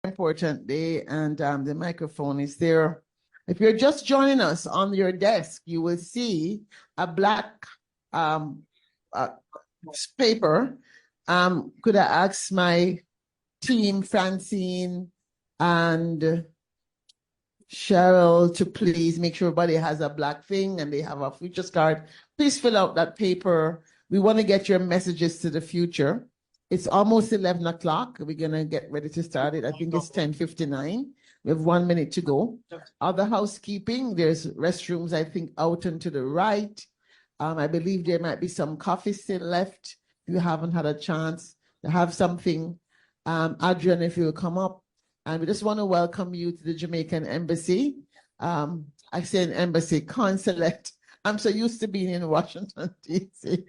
Important day, and the microphone is there. If you're just joining us, on your desk, you will see a black paper. Could I ask my team, Francine and Cheryl, to please make sure everybody has a black thing and they have a futures card. Please fill out that paper. We want to get your messages to the future. It's almost 11 o'clock. We're going to get ready to start it. I think it's 10:59. We have 1 minute to go. Other housekeeping, there's restrooms, I think, out and to the right. I believe there might be some coffee still left. If you haven't had a chance to have something, Adrian, if you'll come up. And we just want to welcome you to the Jamaican Embassy. I say an embassy, consulate. I'm so used to being in Washington, D.C.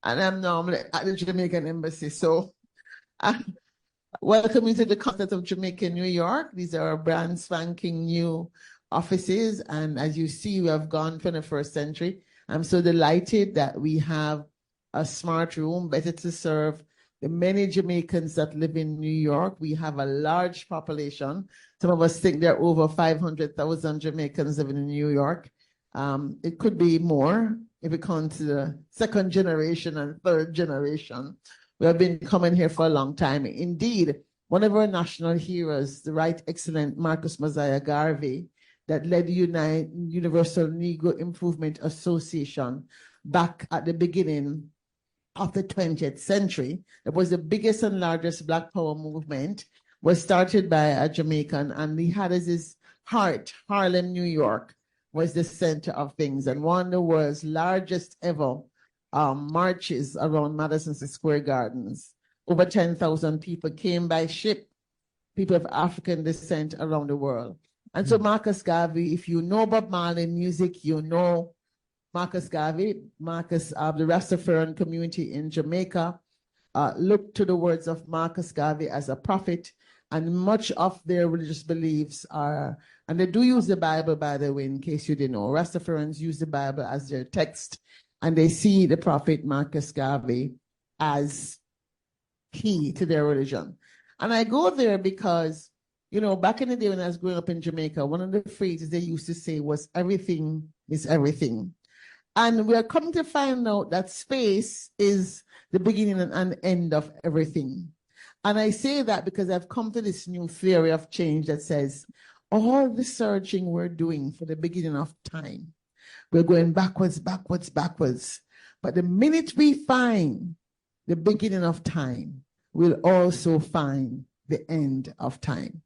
And I'm normally at the Jamaican Embassy. So welcome you to the Consulate of Jamaica, New York. These are our brand spanking new offices. And as you see, we have gone 21st century. I'm so delighted that we have a smart room, better to serve the many Jamaicans that live in New York. We have a large population. Some of us think there are over 500,000 Jamaicans living in New York. It could be more if it comes to the second generation and third generation. We have been coming here for a long time. Indeed, one of our national heroes, the Right Excellent Marcus Mosiah Garvey, that led the Universal Negro Improvement Association back at the beginning of the 20th century. It was the biggest and largest Black Power movement, was started by a Jamaican, and he had as his heart, Harlem, New York, was the center of things. And one of the world's largest ever marches around Madison Square Gardens. Over 10,000 people came by ship, people of African descent around the world. And so Marcus Garvey, if you know Bob Marley music, you know Marcus Garvey. Marcus of the Rastafarian community in Jamaica looked to the words of Marcus Garvey as a prophet, and much of their religious beliefs are, and they do use the Bible, by the way, in case you didn't know. Rastafarians use the Bible as their text, and they see the prophet Marcus Garvey as key to their religion. And I go there because, you know, back in the day when I was growing up in Jamaica, one of the phrases they used to say was, everything is everything. And we're coming to find out that space is the beginning and end of everything. And I say that because I've come to this new theory of change that says, all the searching we're doing for the beginning of time, we're going backwards, backwards, backwards. But the minute we find the beginning of time, we'll also find the end of time.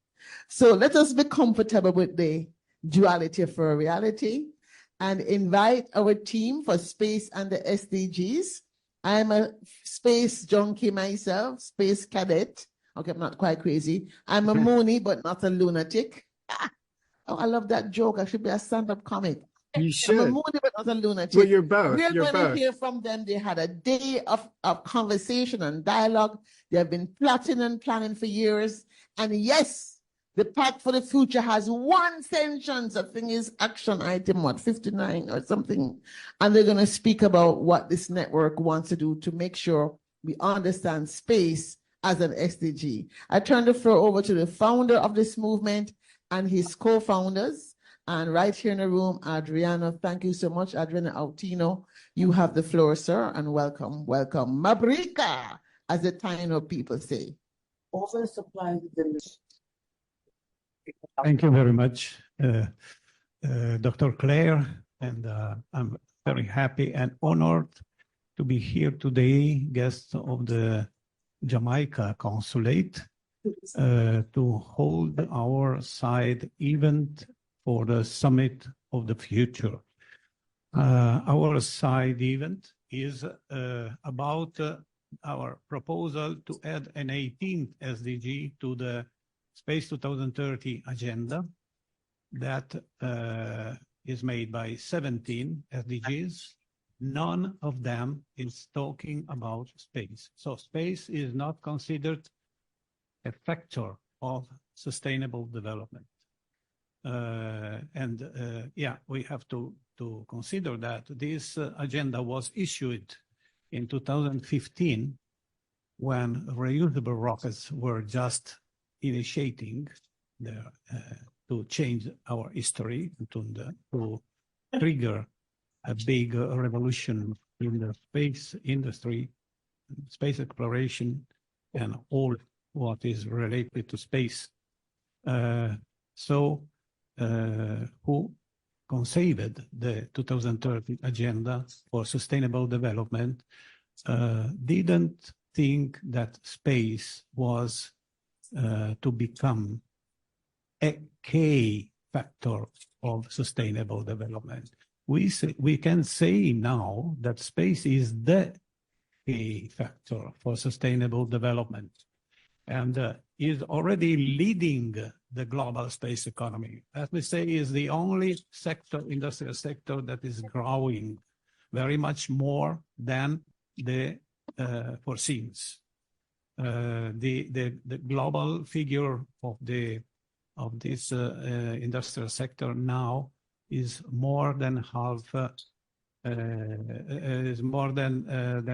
So let us be comfortable with the duality of our reality and invite our team for space and the SDGs. I'm a space junkie myself, space cadet. Okay, I'm not quite crazy. I'm a Mooney, but not a lunatic. Oh, I love that joke. I should be a stand-up comic. You should. I'm a Mooney, but not a lunatic. Well, you're both. We're going to hear from them. They had a day of conversation and dialogue. They have been plotting and planning for years. And yes, the Pact for the Future has one sentence. I think is action item, what, 59 or something. And they're going to speak about what this network wants to do to make sure we understand space as an SDG. I turn the floor over to the founder of this movement and his co-founders. And right here in the room, Adriano, thank you so much, Adriano Autino. You have the floor, sir, and welcome, welcome. Mabrika, as the Taino people say. Oversupply. Thank you very much, Dr. Claire, and I'm very happy and honored to be here today, guest of the Jamaica Consulate, to hold our side event for the Summit of the Future. Our side event is about our proposal to add an 18th SDG to the Space 2030 agenda that is made by 17 SDGs. None of them is talking about space. So space is not considered a factor of sustainable development. Yeah, we have to consider that this agenda was issued in 2015 when reusable rockets were just initiating to change our history, to trigger a big revolution in the space industry, space exploration, and all what is related to space. Who conceived the 2030 agenda for sustainable development didn't think that space was to become a key factor of sustainable development. We can say now that space is the key factor for sustainable development, and is already leading the global space economy. Let me say, is the only sector, industrial sector, that is growing very much more than the foreseens. The global figure of this industrial sector now is more than half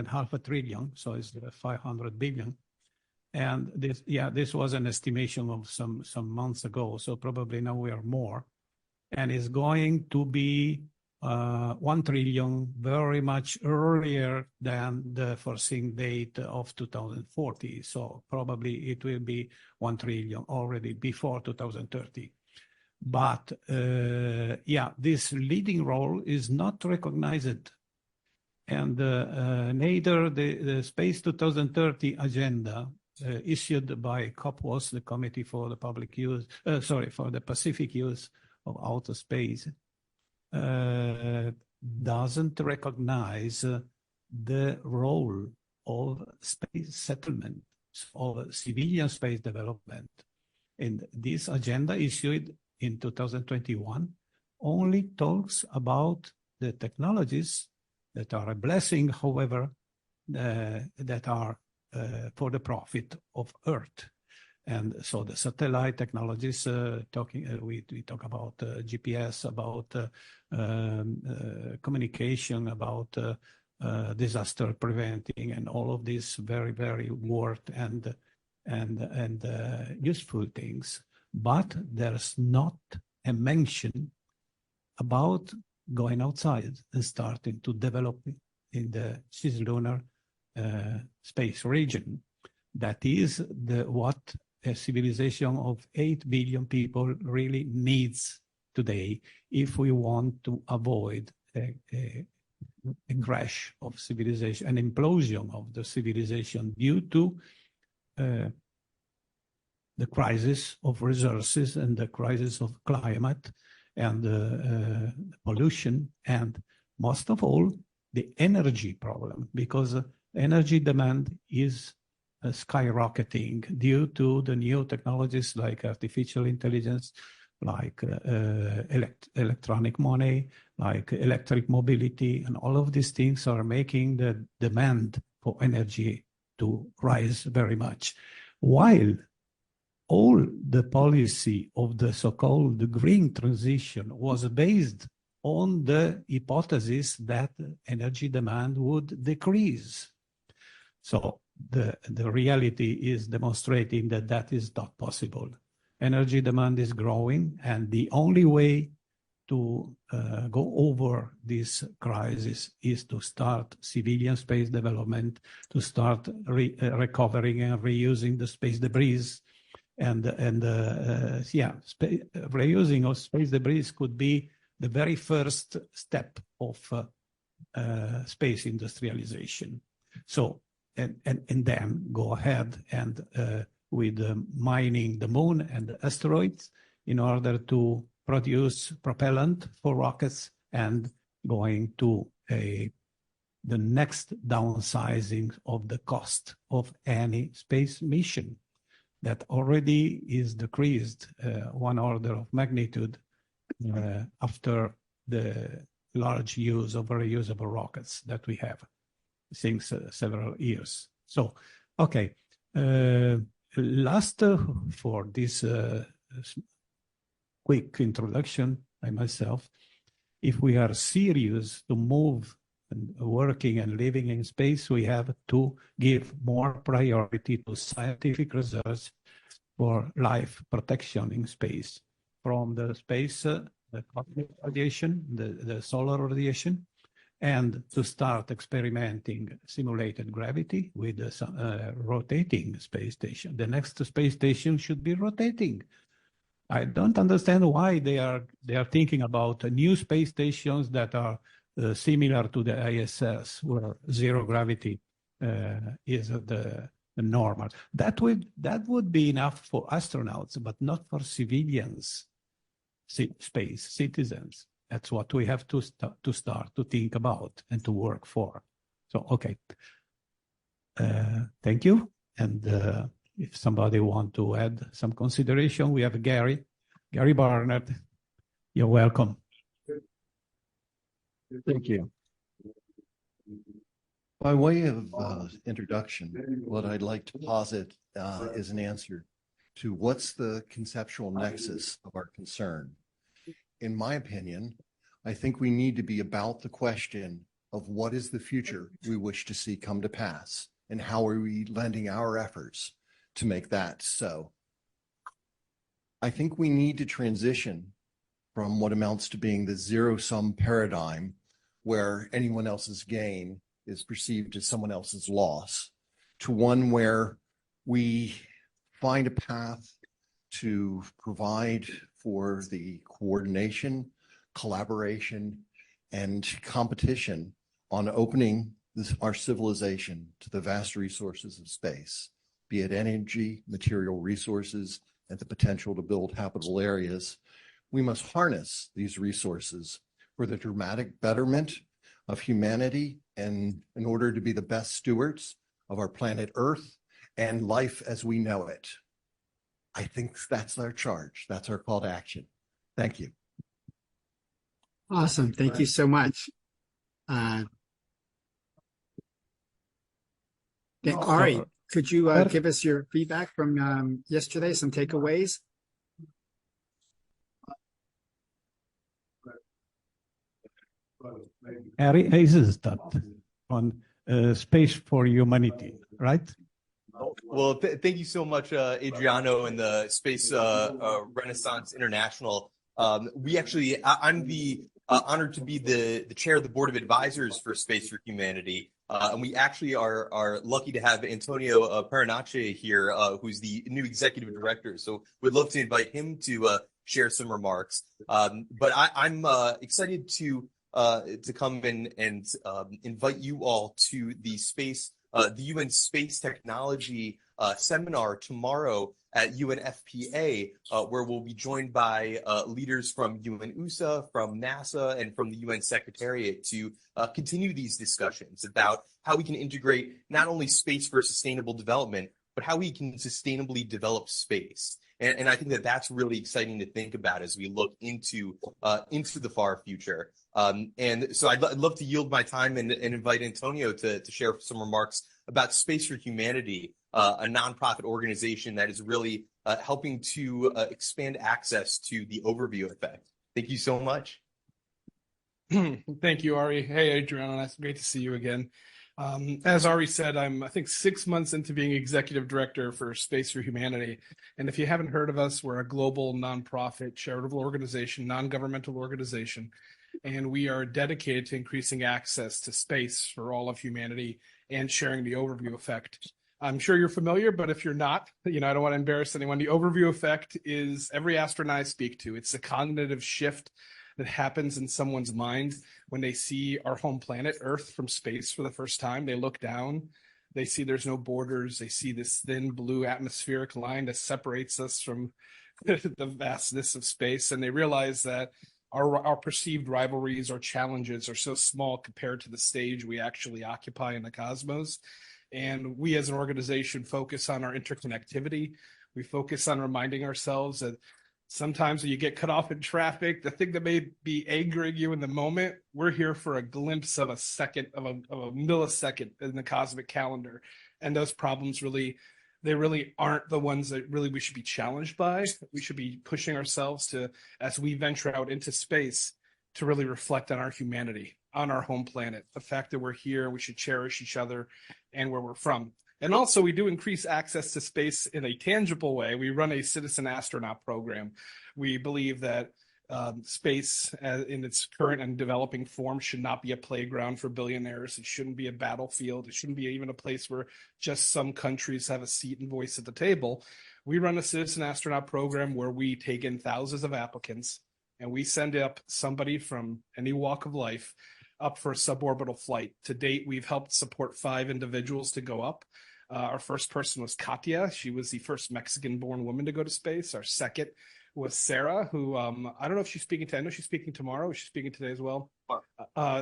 half a trillion, so it's 500 billion. And this was an estimation of some months ago, so probably now we are more, and it's going to be 1 trillion very much earlier than the foreseen date of 2040. So probably it will be 1 trillion already before 2030. But this leading role is not recognized, and neither the Space 2030 agenda issued by COPWAS, the Committee for the Public Use, for the Pacific Use of Outer Space, doesn't recognize the role of space settlement, of civilian space development. And this agenda issued in 2021 only talks about the technologies that are a blessing, however, that are for the profit of Earth. And so the satellite technologies, we talk about GPS, about communication, about disaster preventing, and all of these very, very worth and useful things. But there's not a mention about going outside and starting to develop in the cislunar space region. That is what a civilization of 8 billion people really needs today if we want to avoid a crash of civilization, an implosion of the civilization due to the crisis of resources and the crisis of climate and pollution, and most of all, the energy problem, because energy demand is skyrocketing due to the new technologies like artificial intelligence, like electronic money, like electric mobility, and all of these things are making the demand for energy to rise very much. While all the policy of the so-called green transition was based on the hypothesis that energy demand would decrease. So the reality is demonstrating that that is not possible. Energy demand is growing, and the only way to go over this crisis is to start civilian space development, to start recovering and reusing the space debris. Reusing of space debris could be the very first step of space industrialization. So, and then go ahead and with mining the moon and the asteroids in order to produce propellant for rockets, and going to the next downsizing of the cost of any space mission that already is decreased one order of magnitude after the large use of reusable rockets that we have since several years. So, okay, last for this quick introduction by myself, if we are serious to move and working and living in space, we have to give more priority to scientific research for life protection in space, from the space, the cosmic radiation, the solar radiation, and to start experimenting simulated gravity with a rotating space station. The next space station should be rotating. I don't understand why they are thinking about new space stations that are similar to the ISS, where zero gravity is the normal. That would be enough for astronauts, but not for civilians, space citizens. That's what we have to start to think about and to work for. So, okay. Thank you. And if somebody want to add some consideration, we have Gary Barnett. You're welcome. Thank you. By way of introduction, what I'd like to posit is an answer to what's the conceptual nexus of our concern. In my opinion, I think we need to be about the question of what is the future we wish to see come to pass, and how are we lending our efforts to make that so. I think we need to transition from what amounts to being the zero-sum paradigm, where anyone else's gain is perceived as someone else's loss, to one where we find a path to provide for the coordination, collaboration, and competition on opening our civilization to the vast resources of space, be it energy, material resources, and the potential to build habitable areas. We must harness these resources for the dramatic betterment of humanity, and in order to be the best stewards of our planet Earth and life as we know it. I think that's our charge. That's our call to action. Thank you. Awesome. Thank you so much. Ari, could you give us your feedback from yesterday, some takeaways? Ari is that on Space for Humanity, right? Well, thank you so much, Adriano and the Space Renaissance International. We actually, I'm honored to be the chair of the board of advisors for Space for Humanity. And we actually are lucky to have Antonio Paranace here, who's the new executive director. So we'd love to invite him to share some remarks. But I'm excited to come in and invite you all to the UN Space Technology seminar tomorrow at UNFPA, where we'll be joined by leaders from UN-USA, from NASA, and from the UN Secretariat to continue these discussions about how we can integrate not only space for sustainable development, but how we can sustainably develop space. And I think that that's really exciting to think about as we look into the far future. And so I'd love to yield my time and invite Antonio to share some remarks about Space for Humanity, a nonprofit organization that is really helping to expand access to the overview effect. Thank you so much. Thank you, Ari. Hey, Adriano, it's great to see you again. As Ari said, I'm, I think, 6 months into being executive director for Space for Humanity. And if you haven't heard of us, we're a global nonprofit charitable organization, non-governmental organization. And we are dedicated to increasing access to space for all of humanity and sharing the overview effect. I'm sure you're familiar, but if you're not, I don't want to embarrass anyone. The overview effect is every astronaut I speak to. It's a cognitive shift that happens in someone's mind when they see our home planet, Earth, from space for the first time. They look down, they see there's no borders, they see this thin blue atmospheric line that separates us from the vastness of space, and they realize that our perceived rivalries or challenges are so small compared to the stage we actually occupy in the cosmos. And we as an organization focus on our interconnectivity. We focus on reminding ourselves that sometimes when you get cut off in traffic, the thing that may be angering you in the moment, we're here for a glimpse of a second, of a millisecond in the cosmic calendar. And those problems they really aren't the ones that really we should be challenged by. We should be pushing ourselves to, as we venture out into space, to really reflect on our humanity, on our home planet, the fact that we're here, we should cherish each other and where we're from. And also, we do increase access to space in a tangible way. We run a citizen astronaut program. We believe that space in its current and developing form should not be a playground for billionaires. It shouldn't be a battlefield. It shouldn't be even a place where just some countries have a seat and voice at the table. We run a citizen astronaut program where we take in thousands of applicants and we send up somebody from any walk of life up for a suborbital flight. To date, we've helped support 5 individuals to go up. Our first person was Katya. She was the first Mexican-born woman to go to space. Our second was Sarah, who I don't know if she's speaking today. I know she's speaking tomorrow. She's speaking today as well.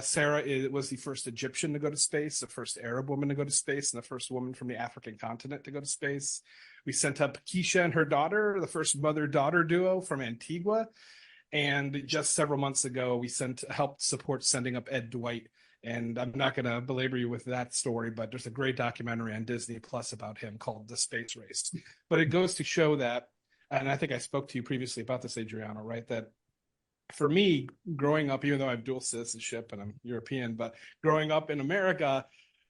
Sarah was the first Egyptian to go to space, the first Arab woman to go to space, and the first woman from the African continent to go to space. We sent up Keisha and her daughter, the first mother-daughter duo from Antigua. And just several months ago, we helped support sending up Ed Dwight. And I'm not going to belabor you with that story, but there's a great documentary on Disney Plus about him called The Space Race. But it goes to show that, and I think I spoke to you previously about this, Adriano, right? That for me, growing up, even though I have dual citizenship and I'm European, but growing up in America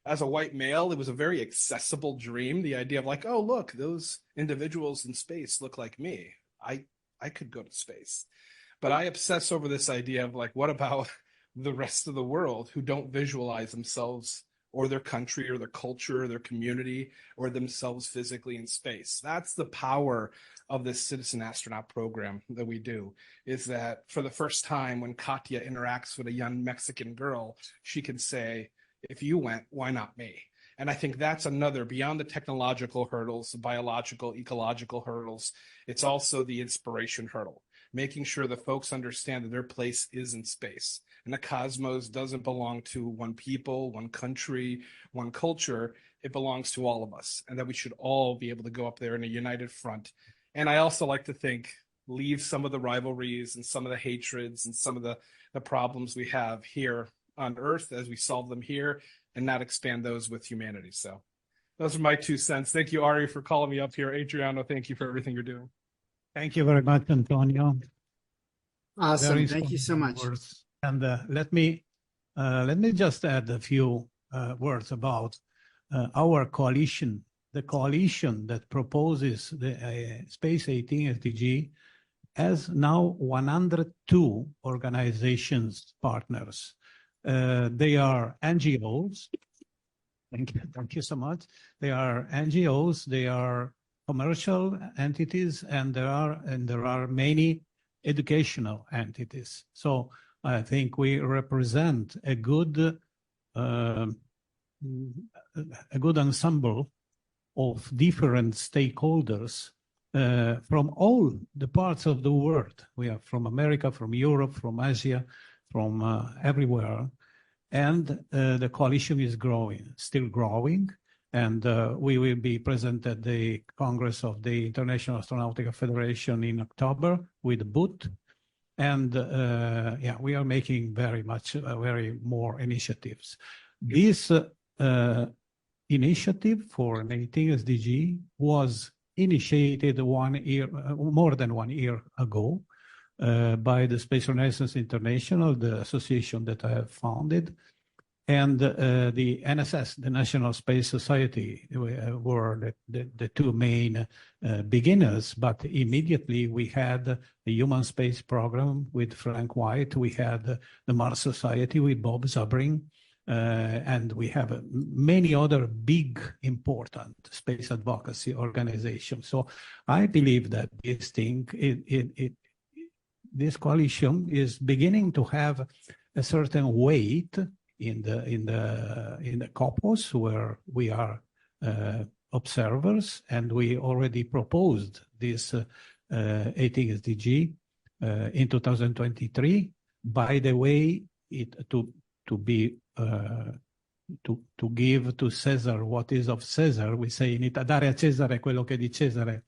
as a white male, it was a very accessible dream. The idea of like, oh, look, those individuals in space look like me. I could go to space. But I obsess over this idea of like, what about the rest of the world who don't visualize themselves or their country or their culture or their community or themselves physically in space? That's the power of this citizen astronaut program that we do, is that for the first time when Katya interacts with a young Mexican girl, she can say, if you went, why not me? And I think that's another, beyond the technological hurdles, the biological, ecological hurdles, it's also the inspiration hurdle, making sure that folks understand that their place is in space. And the cosmos doesn't belong to one people, one country, one culture. It belongs to all of us, and that we should all be able to go up there in a united front. And I also like to think, leave some of the rivalries and some of the hatreds and some of the problems we have here on Earth as we solve them here, and not expand those with humanity. So those are my 2 cents. Thank you, Ari, for calling me up here. Adriano, thank you for everything you're doing. Thank you very much, Antonio. Awesome. Very Thank you so much. words. And let me just add a few words about our coalition. The coalition that proposes the Space 18 SDG has now 102 organizations, partners. They are NGOs. Thank you so much. They are NGOs. They are commercial entities, and there are many educational entities. So I think we represent a good ensemble of different stakeholders from all the parts of the world. We are from America, from Europe, from Asia, from everywhere. And the coalition is growing, still growing. And we will be present at the Congress of the International Astronautical Federation in October with a booth. And we are making very more initiatives. This initiative for an 18 SDG was initiated more than 1 year ago by the Space Renaissance International, the association that I have founded. And the NSS, the National Space Society, were the 2 main beginners. But immediately we had the Human Space Program with Frank White. We had the Mars Society with Bob Zabrin. And we have many other big, important space advocacy organizations. So I believe that this coalition is beginning to have a certain weight in the COPOS, where we are observers, and we already proposed this 18 SDG in 2023. By the way, to give to Caesar what is of Caesar, we say in Italia, dare a Cesare quello che è di Cesare.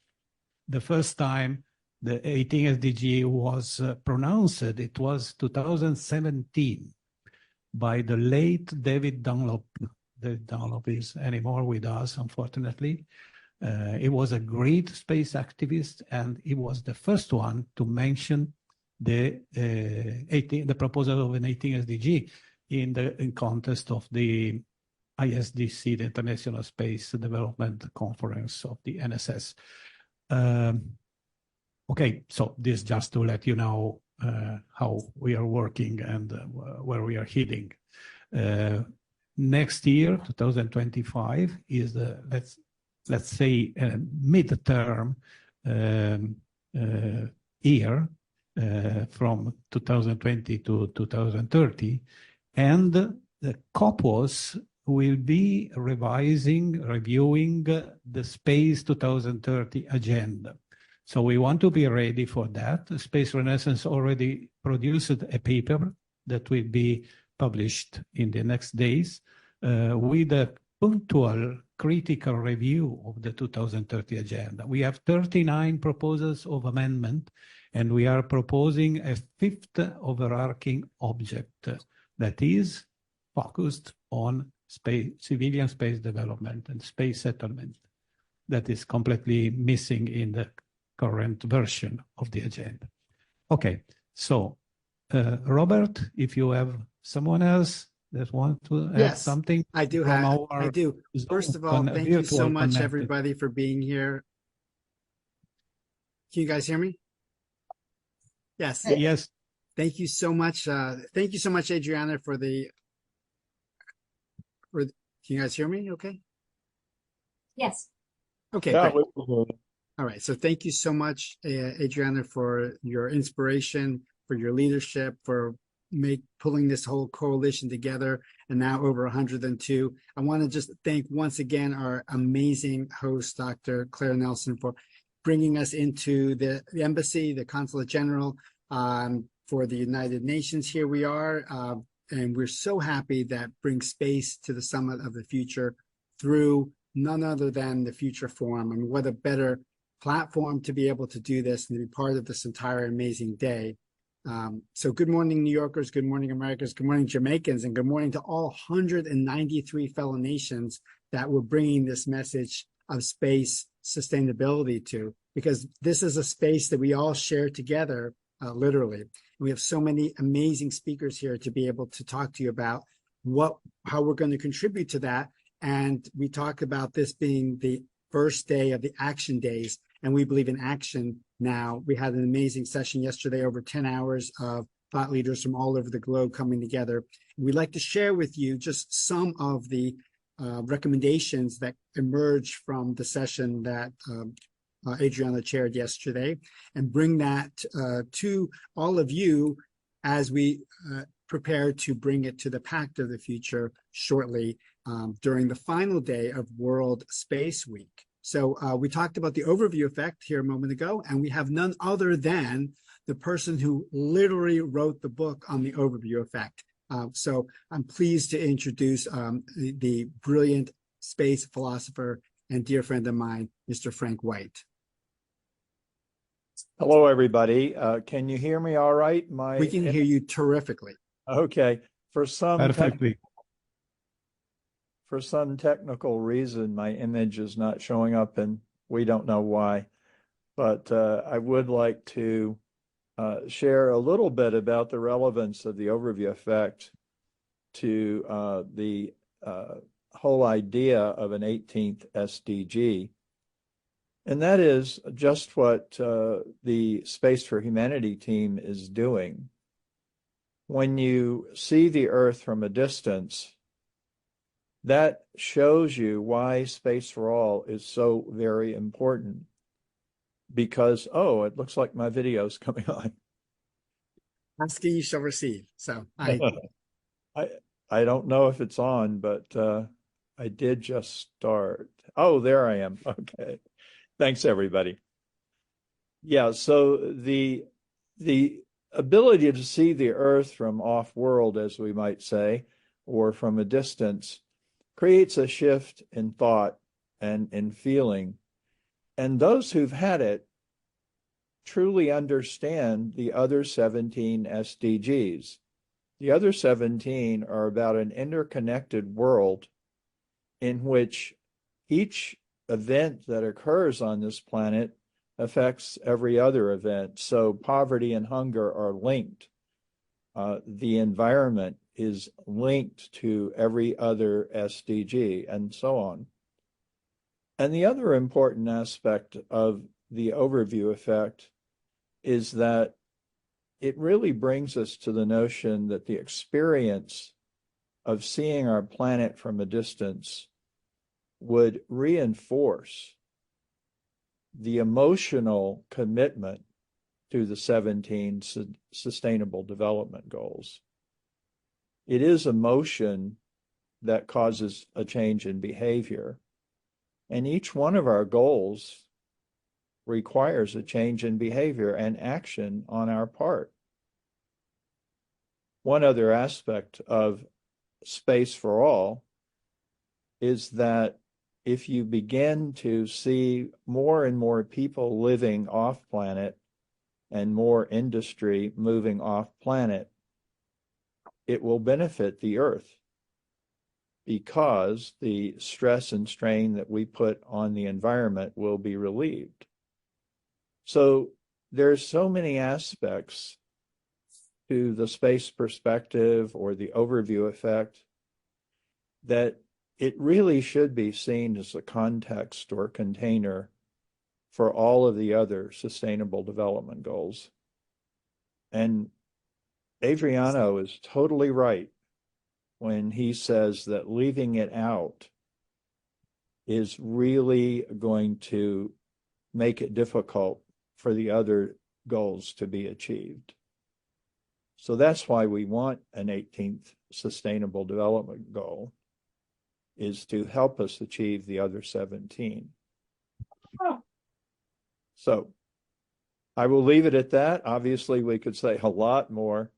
The first time the 18 SDG was pronounced, it was 2017. By the late David Dunlop. David Dunlop is anymore with us, unfortunately. He was a great space activist, and he was the first one to mention the proposal of an 18 SDG in context of the ISDC, the International Space Development Conference of the NSS. Okay, so this just to let you know how we are working and where we are heading. Next year, 2025, is the, let's say, a midterm year from 2020 to 2030, and the COPOS will be reviewing the Space 2030 agenda. So we want to be ready for that. Space Renaissance already produced a paper that will be published in the next days with a punctual critical review of the 2030 agenda. We have 39 proposals of amendment, and we are proposing a fifth overarching object that is focused on civilian space development and space settlement that is completely missing in the current version of the agenda. Okay, so Robert, if you have someone else that wants to add something. I do. First of all, thank you so much, everybody, for being here. Can you guys hear me? Yes. Yes. Thank you so much. Thank you so much, Adriana, can you guys hear me okay? Yes. Okay, Yeah, great. All right. So thank you so much, Adriana, for your inspiration, for your leadership, for pulling this whole coalition together, and now over 102. I want to just thank once again our amazing host, Dr. Claire Nelson, for bringing us into the embassy, the Consulate General for the United Nations. Here we are, and we're so happy that brings space to the Summit of the Future through none other than the Future Forum. I mean, what a better platform to be able to do this and to be part of this entire amazing day. So good morning, New Yorkers, good morning, Americans, good morning, Jamaicans, and good morning to all 193 fellow nations that we're bringing this message of space sustainability to, because this is a space that we all share together, literally. We have so many amazing speakers here to be able to talk to you about how we're going to contribute to that. And we talk about this being the first day of the action days, and we believe in action now. We had an amazing session yesterday, over 10 hours of thought leaders from all over the globe coming together. We'd like to share with you just some of the recommendations that emerged from the session that Adriana chaired yesterday, and bring that to all of you as we prepare to bring it to the Pact of the Future shortly during the final day of World Space Week. So we talked about the overview effect here a moment ago, and we have none other than the person who literally wrote the book on the overview effect. So I'm pleased to introduce the brilliant space philosopher and dear friend of mine, Mr. Frank White. Hello, everybody. Can you hear me all right? We can hear you terrifically. Okay. For some technical reason, my image is not showing up, and we don't know why. But I would like to share a little bit about the relevance of the overview effect to the whole idea of an 18th SDG. And that is just what the Space for Humanity team is doing. When you see the Earth from a distance, that shows you why Space for All is so very important. Because, oh, it looks like my video is coming on. Asking you shall receive. So I don't know if it's on, but I did just start. Oh, there I am. Okay. Thanks, everybody. Yeah, so the ability to see the Earth from off-world, as we might say, or from a distance, creates a shift in thought and in feeling. And those who've had it truly understand the other 17 SDGs. The other 17 are about an interconnected world in which each event that occurs on this planet affects every other event. So poverty and hunger are linked. The environment is linked to every other SDG and so on. And the other important aspect of the overview effect is that it really brings us to the notion that the experience of seeing our planet from a distance would reinforce the emotional commitment to the 17 Sustainable Development Goals. It is emotion that causes a change in behavior, and each one of our goals requires a change in behavior and action on our part. One other aspect of Space for All is that if you begin to see more and more people living off planet and more industry moving off planet, it will benefit the Earth because the stress and strain that we put on the environment will be relieved. So there's so many aspects to the space perspective or the overview effect that it really should be seen as a context or container for all of the other Sustainable Development Goals. And Adriano is totally right when he says that leaving it out is really going to make it difficult for the other goals to be achieved. So that's why we want an 18th Sustainable Development Goal, is to help us achieve the other 17. So I will leave it at that. Obviously, we could say a lot more,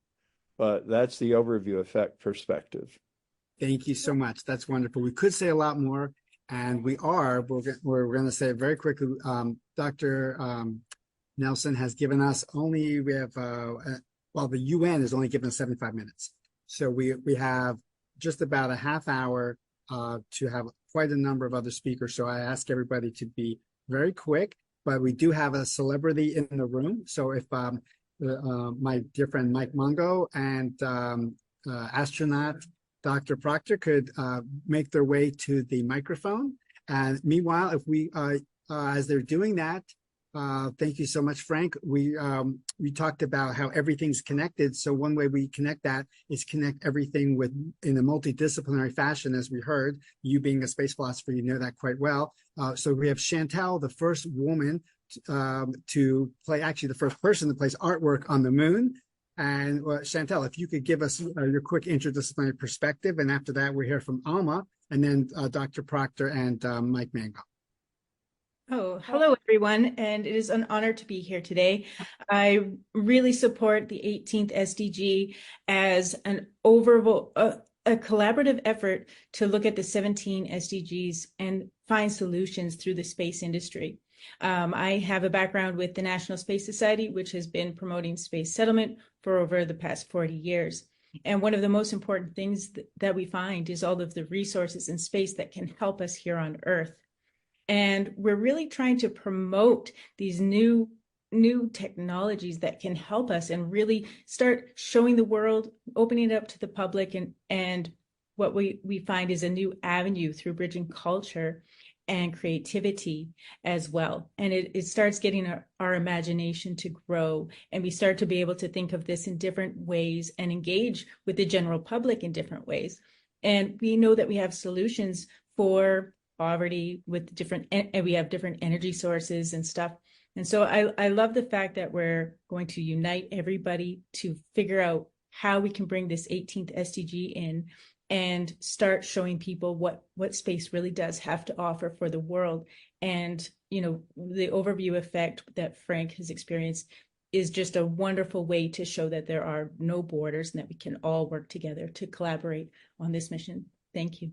but that's the overview effect perspective. Thank you so much. That's wonderful. We could say a lot more, and we're going to say it very quickly. Dr. Nelson has given us the UN has only given us 75 minutes. So we have just about a half hour to have quite a number of other speakers. So I ask everybody to be very quick, but we do have a celebrity in the room. So if my dear friend Mike Mungo and astronaut Dr. Proctor could make their way to the microphone. And meanwhile, if we, as they're doing that, thank you so much, Frank. We talked about how everything's connected. So one way we connect that is connect everything in a multidisciplinary fashion, as we heard. You being a space philosopher, you know that quite well. So we have Chantal, the first woman to play, actually the first person that plays artwork on the moon. And Chantal, if you could give us your quick interdisciplinary perspective, and after that we'll hear from Alma, and then Dr. Proctor and Mike Mango. Oh, hello, everyone, and it is an honor to be here today. I really support the 18th SDG as an overall, a collaborative effort to look at the 17 SDGs and find solutions through the space industry. I have a background with the National Space Society, which has been promoting space settlement for over the past 40 years. And one of the most important things that we find is all of the resources in space that can help us here on Earth. And we're really trying to promote these new technologies that can help us and really start showing the world, opening it up to the public. And what we find is a new avenue through bridging culture and creativity as well. And it starts getting our imagination to grow, and we start to be able to think of this in different ways and engage with the general public in different ways. And we know that we have solutions for poverty with and we have different energy sources and stuff. And so I love the fact that we're going to unite everybody to figure out how we can bring this 18th SDG in and start showing people what space really does have to offer for the world. And, you know, the overview effect that Frank has experienced is just a wonderful way to show that there are no borders and that we can all work together to collaborate on this mission. Thank you.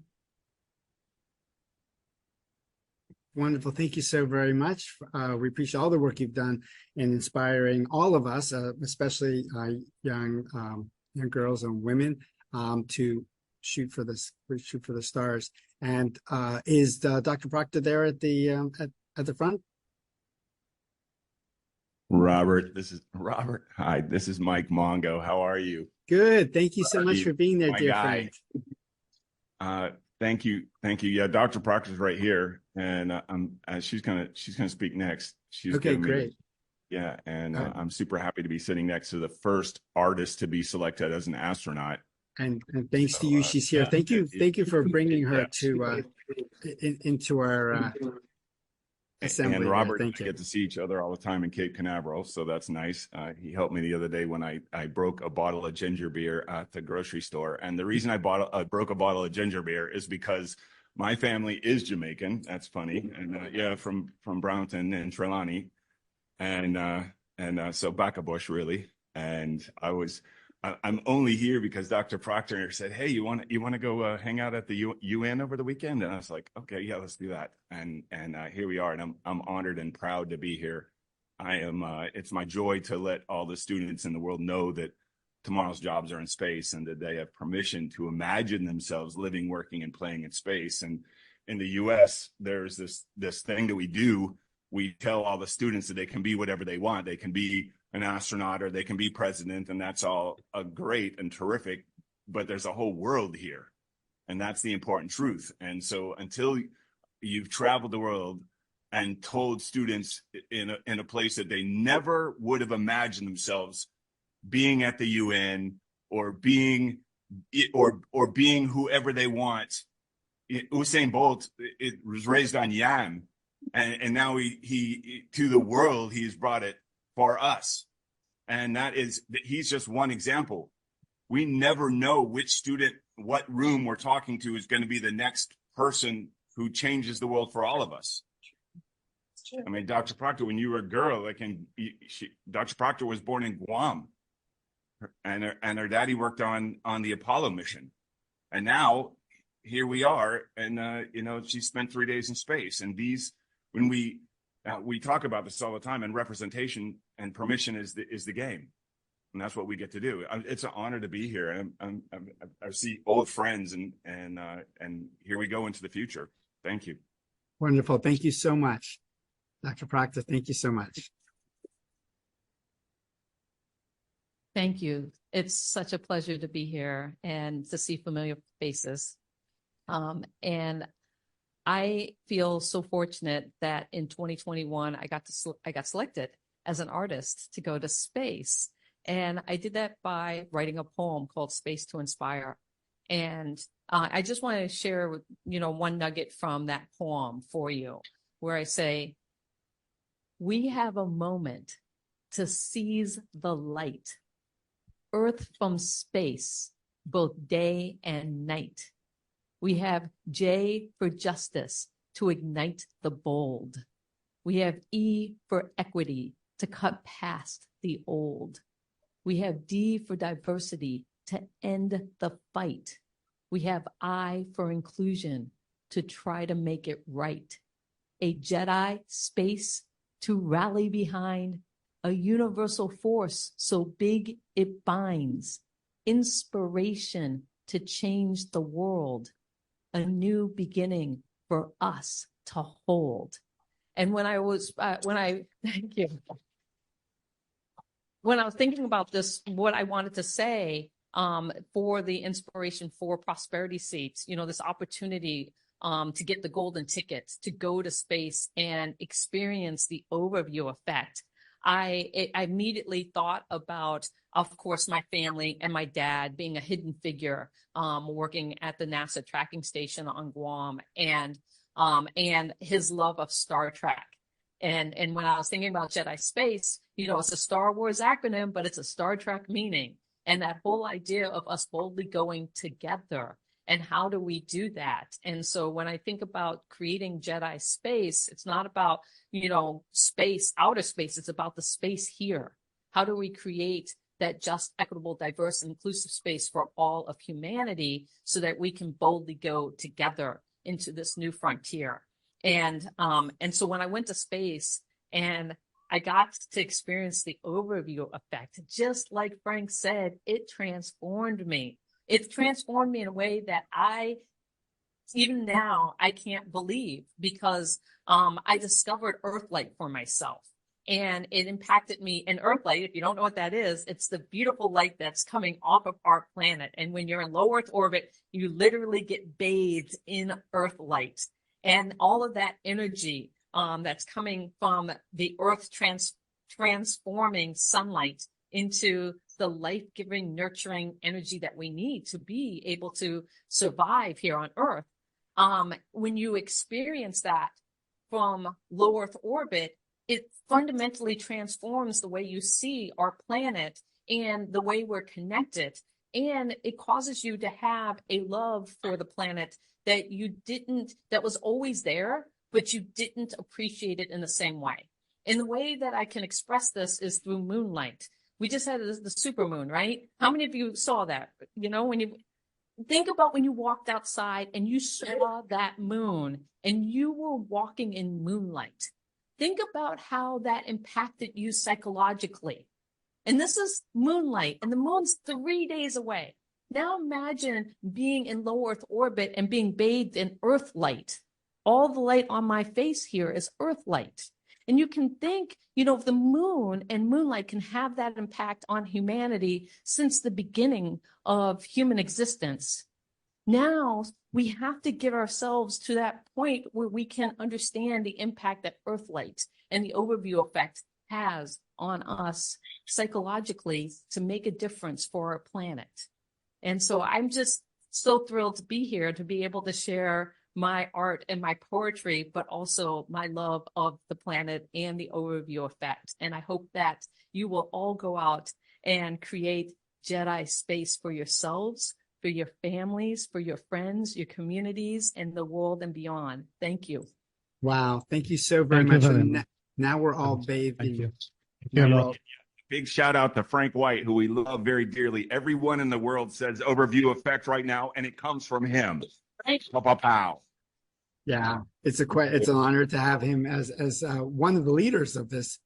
Wonderful. Thank you so very much. We appreciate all the work you've done in inspiring all of us, especially young girls and women, to shoot for the stars. And is Dr. Proctor there at the front? Robert, this is Robert. Hi, this is Mike Mongo. How are you? Good. Thank you so much for being there, My dear guy. friend. Thank you. Yeah, Dr. Proctor's right here, and she's gonna speak next. She's Okay, giving me great. and All right. I'm super happy to be sitting next to the first artist to be selected as an astronaut. And thanks to you, she's here. yeah. Thank you for bringing her Yeah. to into our assembly. And Robert and Thank I you. get to see each other all the time in Cape Canaveral, so that's nice. He helped me the other day when I broke a bottle of ginger beer at the grocery store. And the reason I broke a bottle of ginger beer is because my family is Jamaican. That's funny. And from Brownton and Trelawney. And so Baccabush, really. And I'm only here because Dr. Proctor said, "Hey, you want to go hang out at the UN over the weekend?" And I was like, "Okay, yeah, let's do that." And here we are, and I'm honored and proud to be here. I am. It's my joy to let all the students in the world know that tomorrow's jobs are in space, and that they have permission to imagine themselves living, working, and playing in space. And in the U.S., there's this thing that we do. We tell all the students that they can be whatever they want. They can be an astronaut or they can be president, and that's all great and terrific, but there's a whole world here, and that's the important truth. And so until you've traveled the world and told students in a place that they never would have imagined themselves being at the UN or being whoever they want. Usain Bolt, it was raised on yam, and now he to the world he's brought it for us. And he's just one example. We never know which student, what room we're talking to is going to be the next person who changes the world for all of us. I mean, Dr. Proctor, when you were a girl, Dr. Proctor was born in Guam, and her daddy worked on the Apollo mission. And now here we are, and she spent 3 days in space. And when we talk about this all the time, and representation and permission is the game, and that's what we get to do. It's an honor to be here, and I see old friends, and here we go into the future. Thank you. Wonderful. Thank you so much, Dr. Proctor. Thank you so much. Thank you. It's such a pleasure to be here and to see familiar faces. And I feel so fortunate that in 2021, I got selected as an artist to go to space. And I did that by writing a poem called Space to Inspire. And I just want to share, one nugget from that poem for you, where I say, we have a moment to seize the light, Earth from space, both day and night. We have J for justice, to ignite the bold. We have E for equity, to cut past the old. We have D for diversity, to end the fight. We have I for inclusion, to try to make it right. A Jedi space to rally behind, a universal force so big it binds, inspiration to change the world, a new beginning for us to hold. And thank you. When I was thinking about this, what I wanted to say for the Inspiration for Prosperity seats, this opportunity to get the golden ticket to go to space and experience the overview effect. I immediately thought about, of course, my family and my dad being a hidden figure, working at the NASA tracking station on Guam, and his love of Star Trek. And when I was thinking about Jedi space, it's a Star Wars acronym, but it's a Star Trek meaning. And that whole idea of us boldly going together, and how do we do that? And so when I think about creating Jedi space, it's not about, space, outer space. It's about the space here. How do we create that just, equitable, diverse, and inclusive space for all of humanity so that we can boldly go together into this new frontier? And so when I went to space and I got to experience the overview effect, just like Frank said, it transformed me. It transformed me in a way that even now, I can't believe, because I discovered Earthlight for myself. And it impacted me in Earthlight. If you don't know what that is, it's the beautiful light that's coming off of our planet. And when you're in low Earth orbit, you literally get bathed in Earthlight. And all of that energy that's coming from the Earth transforming sunlight into the life-giving, nurturing energy that we need to be able to survive here on Earth. When you experience that from low Earth orbit, it fundamentally transforms the way you see our planet and the way we're connected. And it causes you to have a love for the planet that was always there, but you didn't appreciate it in the same way. And the way that I can express this is through moonlight. We just had the supermoon, right? How many of you saw that? You know, when you think about when you walked outside and you saw that moon and you were walking in moonlight. Think about how that impacted you psychologically. And this is moonlight, and the moon's 3 days away. Now imagine being in low Earth orbit and being bathed in Earth light. All the light on my face here is Earth light. And you can think, you know, the moon and moonlight can have that impact on humanity since the beginning of human existence. Now we have to get ourselves to that point where we can understand the impact that Earthlight and the overview effect has on us psychologically to make a difference for our planet. And so I'm just so thrilled to be here, to be able to share my art and my poetry, but also my love of the planet and the overview effect. And I hope that you will all go out and create Jedi space for yourselves, for your families, for your friends, your communities, and the world and beyond. Thank you. Wow. Thank you so very much. Now we're all bathed in you. Big shout out to Frank White, who we love very dearly. Everyone in the world says overview effect right now, and it comes from him. Pow, pow, pow. Yeah, it's an honor to have him as one of the leaders of this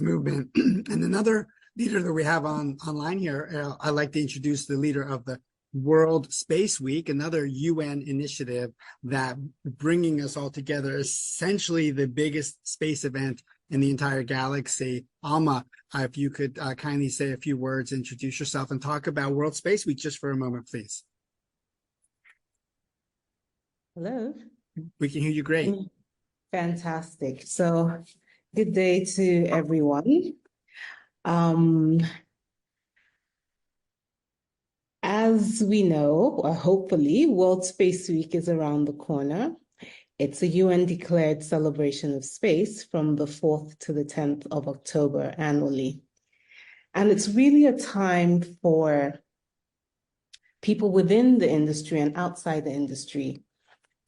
movement. And another leader that we have online here, I'd like to introduce the leader of the World Space Week, another UN initiative that bringing us all together, essentially the biggest space event in the entire galaxy. Alma, if you could kindly say a few words, introduce yourself, and talk about World Space Week just for a moment, please. Hello. We can hear you great. Fantastic. So good day to everyone. As we know, or hopefully, World Space Week is around the corner. It's a UN-declared celebration of space from the 4th to the 10th of October annually. And it's really a time for people within the industry and outside the industry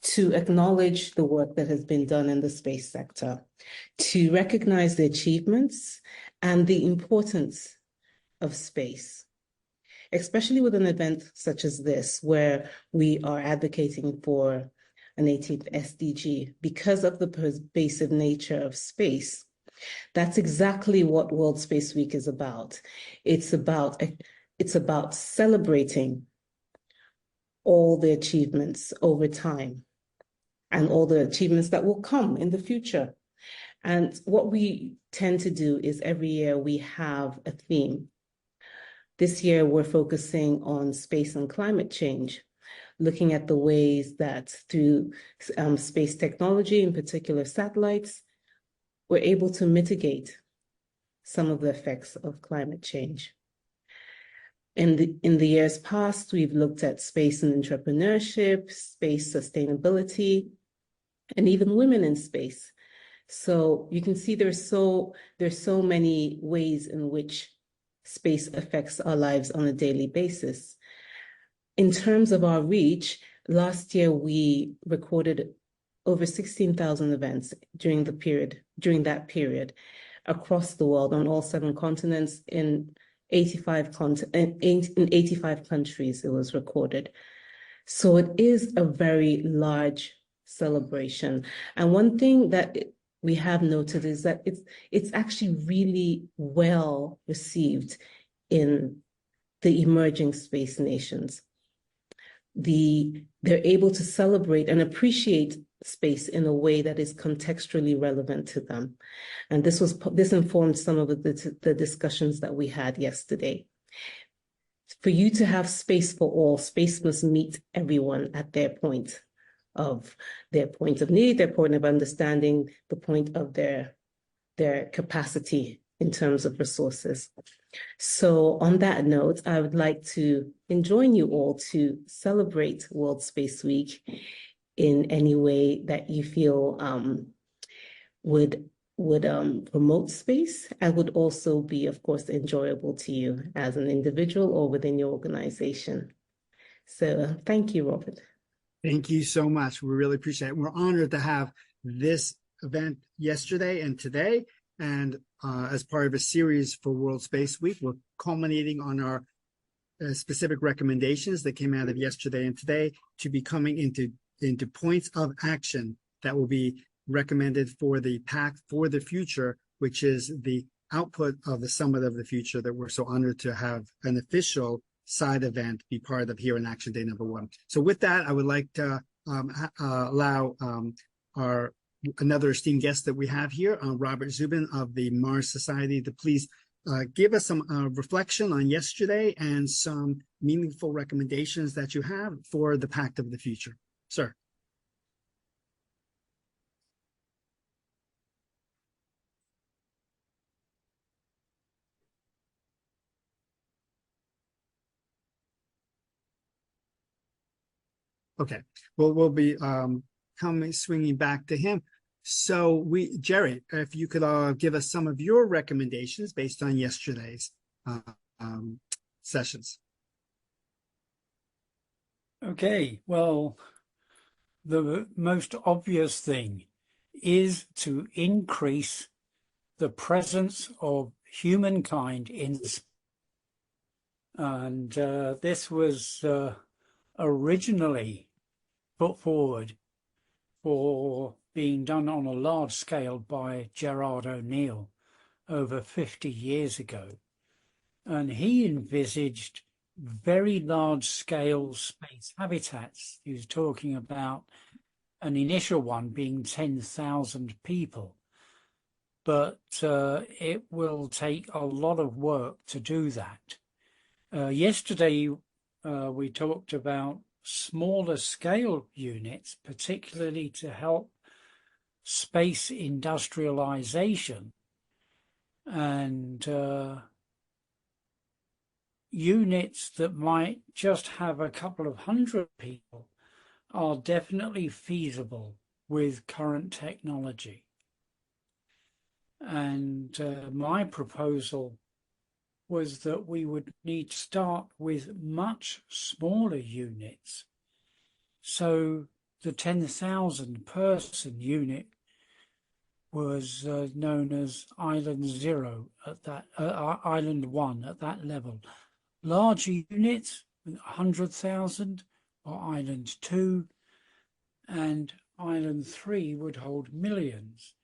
to acknowledge the work that has been done in the space sector, to recognize the achievements and the importance of space, especially with an event such as this, where we are advocating for an 18th SDG because of the pervasive nature of space. That's exactly what World Space Week is about. It's about celebrating all the achievements over time and all the achievements that will come in the future. And what we tend to do is every year we have a theme. This year we're focusing on space and climate change, looking at the ways that through space technology, in particular satellites, we're able to mitigate some of the effects of climate change. In the years past, we've looked at space and entrepreneurship, space sustainability, and even women in space. So you can see there's so many ways in which space affects our lives on a daily basis. In terms of our reach, last year we recorded over 16,000 events during that period across the world on all 7 continents in 85 countries it was recorded. So it is a very large celebration. And one thing that we have noted is that it's actually really well received in the emerging space nations. They're able to celebrate and appreciate space in a way that is contextually relevant to them. And this informed some of the discussions that we had yesterday. For you to have space for all, space must meet everyone at their point of need, their point of understanding, the point of their capacity in terms of resources. So on that note, I would like to enjoin you all to celebrate World Space Week in any way that you feel would promote space and would also be, of course, enjoyable to you as an individual or within your organization. So thank you, Robert. Thank you so much. We really appreciate it. We're honored to have this event yesterday and today. And as part of a series for World Space Week, we're culminating on our specific recommendations that came out of yesterday and today to be coming into points of action that will be recommended for the Pact for the Future, which is the output of the Summit of the Future that we're so honored to have an official side event be part of here in Action Day #1. So with that, I would like to allow our another esteemed guest that we have here, Robert Zubin of the Mars Society, to please give us some reflection on yesterday and some meaningful recommendations that you have for the Pact of the Future. Sir. Okay, well, we'll be swinging back to him. So Jerry, if you could give us some of your recommendations based on yesterday's sessions. Okay, well, the most obvious thing is to increase the presence of humankind in space. And this was originally put forward for being done on a large scale by Gerard O'Neill over 50 years ago. And he envisaged very large scale space habitats. He was talking about an initial one being 10,000 people. But it will take a lot of work to do that. Yesterday, we talked about smaller scale units, particularly to help space industrialization, and units that might just have a couple of hundred people are definitely feasible with current technology. And my proposal was that we would need to start with much smaller units. So the 10,000 person unit was known as Island 0 at that, Island 1 at that level. Larger units, 100,000, or Island 2, and Island 3 would hold millions.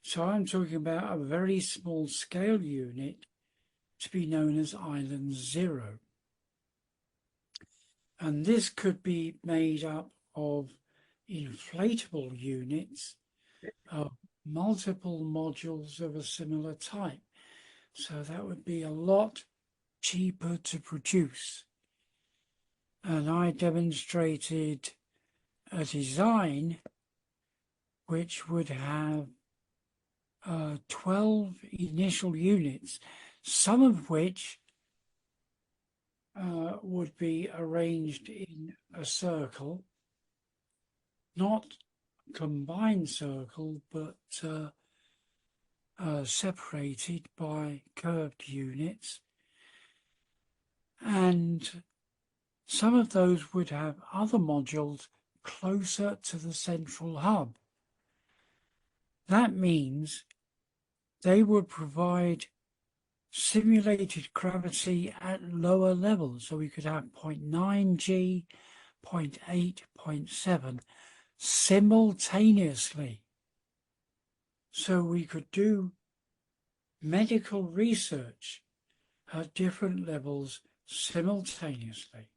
So I'm talking about a very small scale unit to be known as Island 0. And this could be made up of inflatable units of multiple modules of a similar type. So that would be a lot cheaper to produce. And I demonstrated a design which would have 12 initial units, some of which would be arranged in a circle, not combined circle, but separated by curved units. And some of those would have other modules closer to the central hub. That means they would provide simulated gravity at lower levels. So we could have 0.9 G, 0.8, 0.7 simultaneously. So we could do medical research at different levels simultaneously.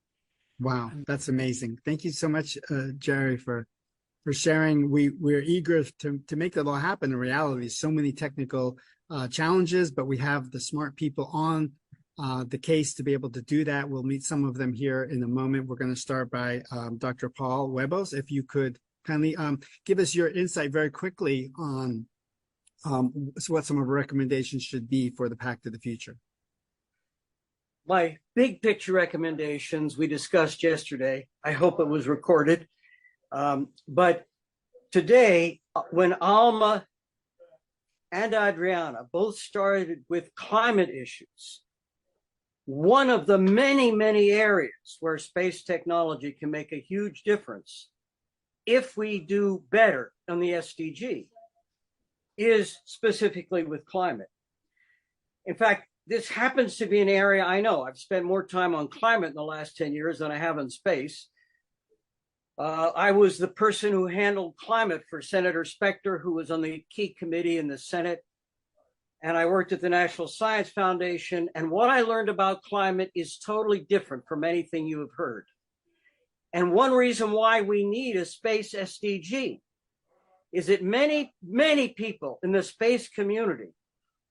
Wow, that's amazing. Thank you so much, Jerry, for for sharing. We're eager to make that all happen in reality. So many technical challenges, but we have the smart people on the case to be able to do that. We'll meet some of them here in a moment. We're going to start by Dr. Paul Webos. If you could kindly give us your insight very quickly on what some of our recommendations should be for the Pact of the Future. My big picture recommendations we discussed yesterday. I hope it was recorded. But today, when Alma and Adriana both started with climate issues, one of the many, many areas where space technology can make a huge difference if we do better on the SDG is specifically with climate. In fact, this happens to be an area I know. I've spent more time on climate in the last 10 years than I have in space. I was the person who handled climate for Senator Specter, who was on the key committee in the Senate. And I worked at the National Science Foundation. And what I learned about climate is totally different from anything you have heard. And one reason why we need a space SDG is that many, many people in the space community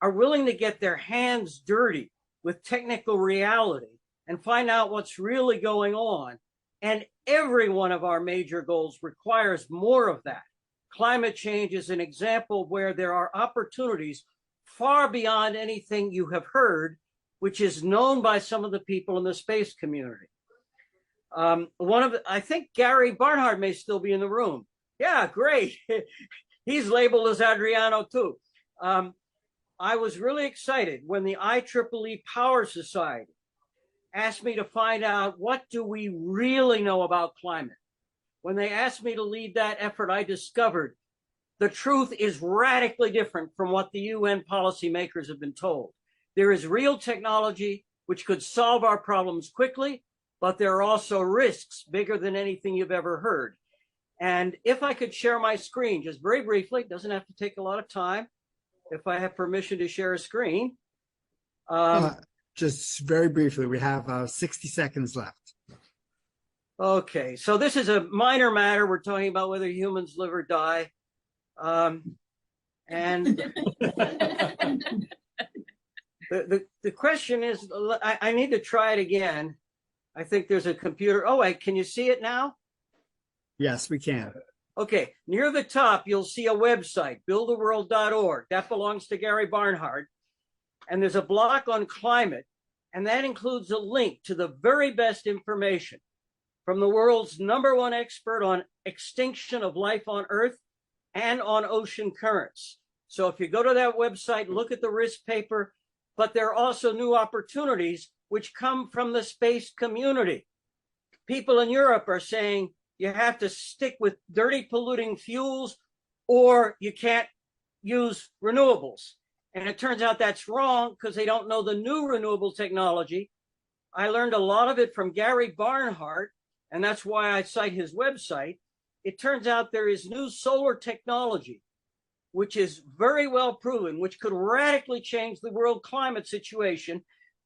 are willing to get their hands dirty with technical reality and find out what's really going on. And every one of our major goals requires more of that. Climate change is an example where there are opportunities far beyond anything you have heard, which is known by some of the people in the space community. I think Gary Barnhart may still be in the room. Yeah, great. He's labeled as Adriano too. I was really excited when the IEEE Power Society asked me to find out what do we really know about climate. When they asked me to lead that effort, I discovered the truth is radically different from what the UN policymakers have been told. There is real technology which could solve our problems quickly, but there are also risks bigger than anything you've ever heard. And if I could share my screen just very briefly, it doesn't have to take a lot of time. If I have permission to share a screen. Just very briefly, we have 60 seconds left. Okay, so this is a minor matter. We're talking about whether humans live or die. And the question is, I need to try it again. I think there's a computer. Oh, wait, can you see it now? Yes, we can. Okay, near the top, you'll see a website, buildaworld.org. That belongs to Gary Barnhart. And there's a block on climate, and that includes a link to the very best information from the world's #1 expert on extinction of life on Earth and on ocean currents. So if you go to that website, look at the risk paper, but there are also new opportunities which come from the space community. People in Europe are saying, you have to stick with dirty polluting fuels or you can't use renewables. And it turns out that's wrong because they don't know the new renewable technology. I learned a lot of it from Gary Barnhart, and that's why I cite his website. It turns out there is new solar technology, which is very well proven, which could radically change the world climate situation.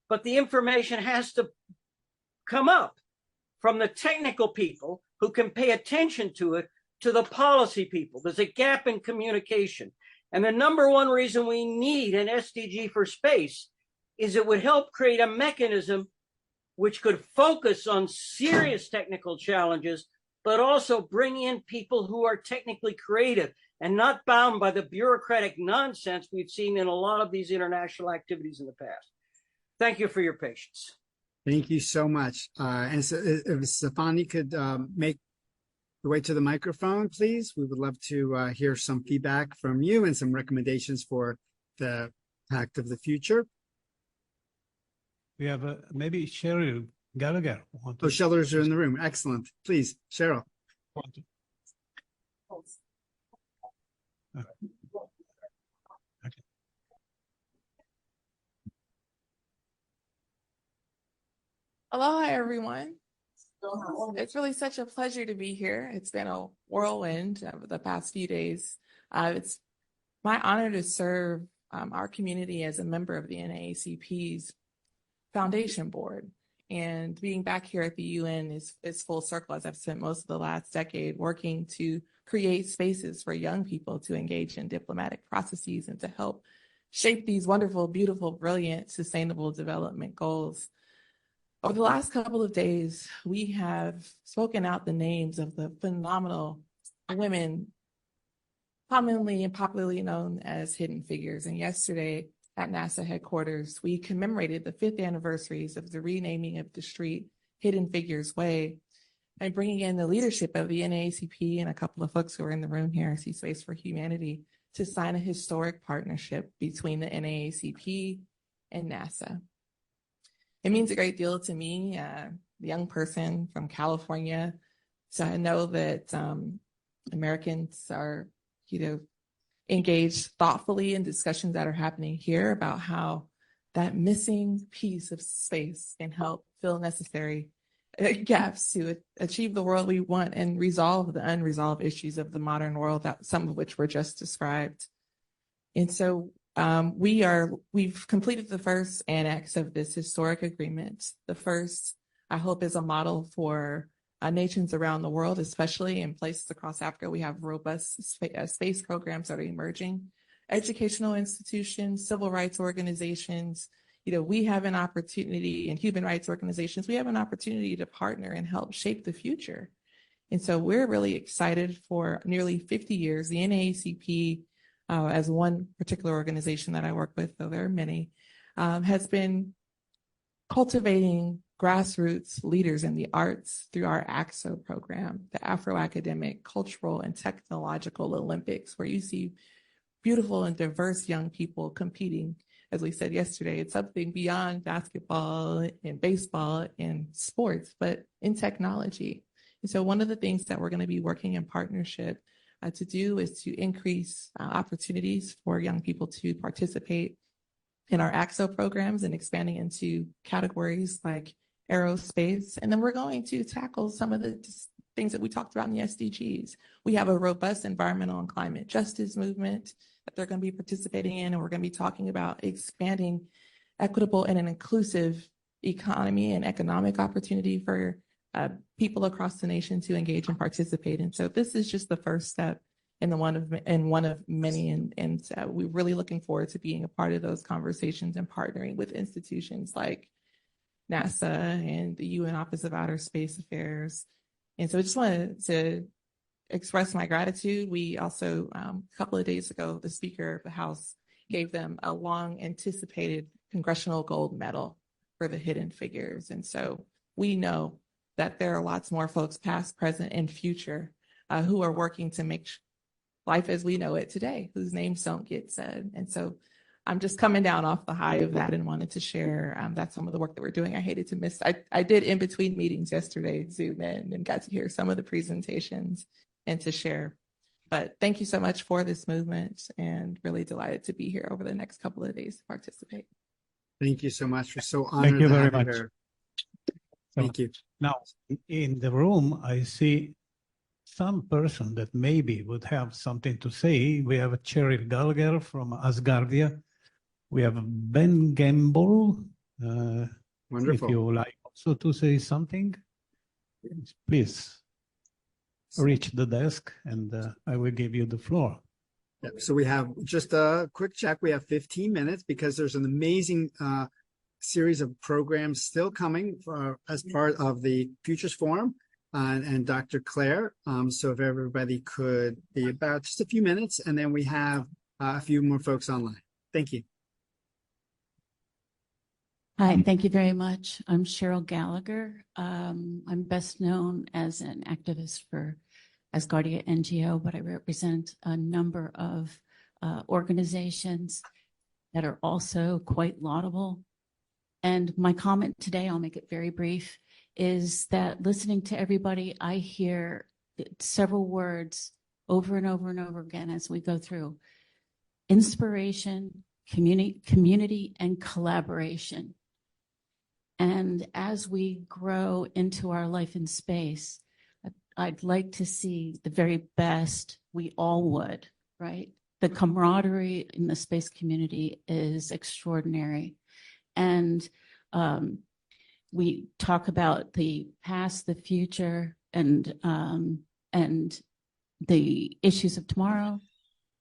But the information has to come up from the technical people who can pay attention to it, to the policy people. There's a gap in communication. And the #1 reason we need an SDG for space is it would help create a mechanism which could focus on serious technical challenges, but also bring in people who are technically creative and not bound by the bureaucratic nonsense we've seen in a lot of these international activities in the past. Thank you for your patience. Thank you so much. And so if Stefani could make the way to the microphone, please. We would love to hear some feedback from you and some recommendations for the Pact of the Future. We have maybe Cheryl Gallagher. Oh, Cheryl are in the room. Excellent. Please, Cheryl. Aloha, everyone. It's really such a pleasure to be here. It's been a whirlwind over the past few days. It's my honor to serve our community as a member of the NAACP's Foundation Board. And being back here at the UN is full circle, as I've spent most of the last decade working to create spaces for young people to engage in diplomatic processes and to help shape these wonderful, beautiful, brilliant, sustainable development goals. Over the last couple of days, we have spoken out the names of the phenomenal women commonly and popularly known as hidden figures. And yesterday at NASA headquarters, we commemorated the 5th anniversaries of the renaming of the street Hidden Figures Way and bringing in the leadership of the NAACP and a couple of folks who are in the room here, See Space for Humanity, to sign a historic partnership between the NAACP and NASA. It means a great deal to me, a young person from California. So I know that Americans are, engaged thoughtfully in discussions that are happening here about how that missing piece of space can help fill necessary gaps to achieve the world we want and resolve the unresolved issues of the modern world, that some of which were just described. And so we've completed the first annex of this historic agreement. The first, I hope, is a model for nations around the world, especially in places across Africa. We have robust space programs that are emerging, educational institutions, civil rights organizations. We have an opportunity, in human rights organizations, we have an opportunity to partner and help shape the future. And so we're really excited. For nearly 50 years, the NAACP, as one particular organization that I work with, though there are many, has been cultivating grassroots leaders in the arts through our AXO program, the Afro-Academic, Cultural, and Technological Olympics, where you see beautiful and diverse young people competing. As we said yesterday, it's something beyond basketball and baseball and sports, but in technology. And so one of the things that we're going to be working in partnership to do is to increase opportunities for young people to participate in our AXO programs and expanding into categories like aerospace. And then we're going to tackle some of the things that we talked about in the SDGs. We have a robust environmental and climate justice movement that they're going to be participating in, and we're going to be talking about expanding equitable and an inclusive economy and economic opportunity for people across the nation to engage and participate. And so this is just the first step in one of many, and we're really looking forward to being a part of those conversations and partnering with institutions like NASA and the UN Office of Outer Space Affairs. And so I just wanted to express my gratitude. We also, a couple of days ago, the Speaker of the House gave them a long anticipated Congressional Gold Medal for the Hidden Figures. And so we know that there are lots more folks past, present, and future who are working to make life as we know it today, whose names don't get said. And so I'm just coming down off the high of that and wanted to share that's some of the work that we're doing. I hated to miss, I did in between meetings yesterday, Zoom in and got to hear some of the presentations and to share. But thank you so much for this movement, and really delighted to be here over the next couple of days to participate. Thank you so much. We're so honored. Thank you to very have much. Here. Thank you. Now, in the room, I see some person that maybe would have something to say. We have Cheryl Gallagher from Asgardia. We have Ben Gamble. Wonderful. If you like also to say something, please reach the desk and I will give you the floor. Yep. So we have just a quick check. We have 15 minutes because there's an amazing series of programs still coming as part of the Futures Forum and Dr. Claire. So if everybody could be about just a few minutes, and then we have a few more folks online. Thank you. Hi, thank you very much. I'm Cheryl Gallagher. I'm best known as an activist for Asgardia NGO, but I represent a number of organizations that are also quite laudable. And my comment today, I'll make it very brief, is that listening to everybody, I hear several words over and over and over again as we go through: inspiration, community, and collaboration. And as we grow into our life in space, I'd like to see the very best we all would, right? The camaraderie in the space community is extraordinary. And we talk about the past, the future, and the issues of tomorrow.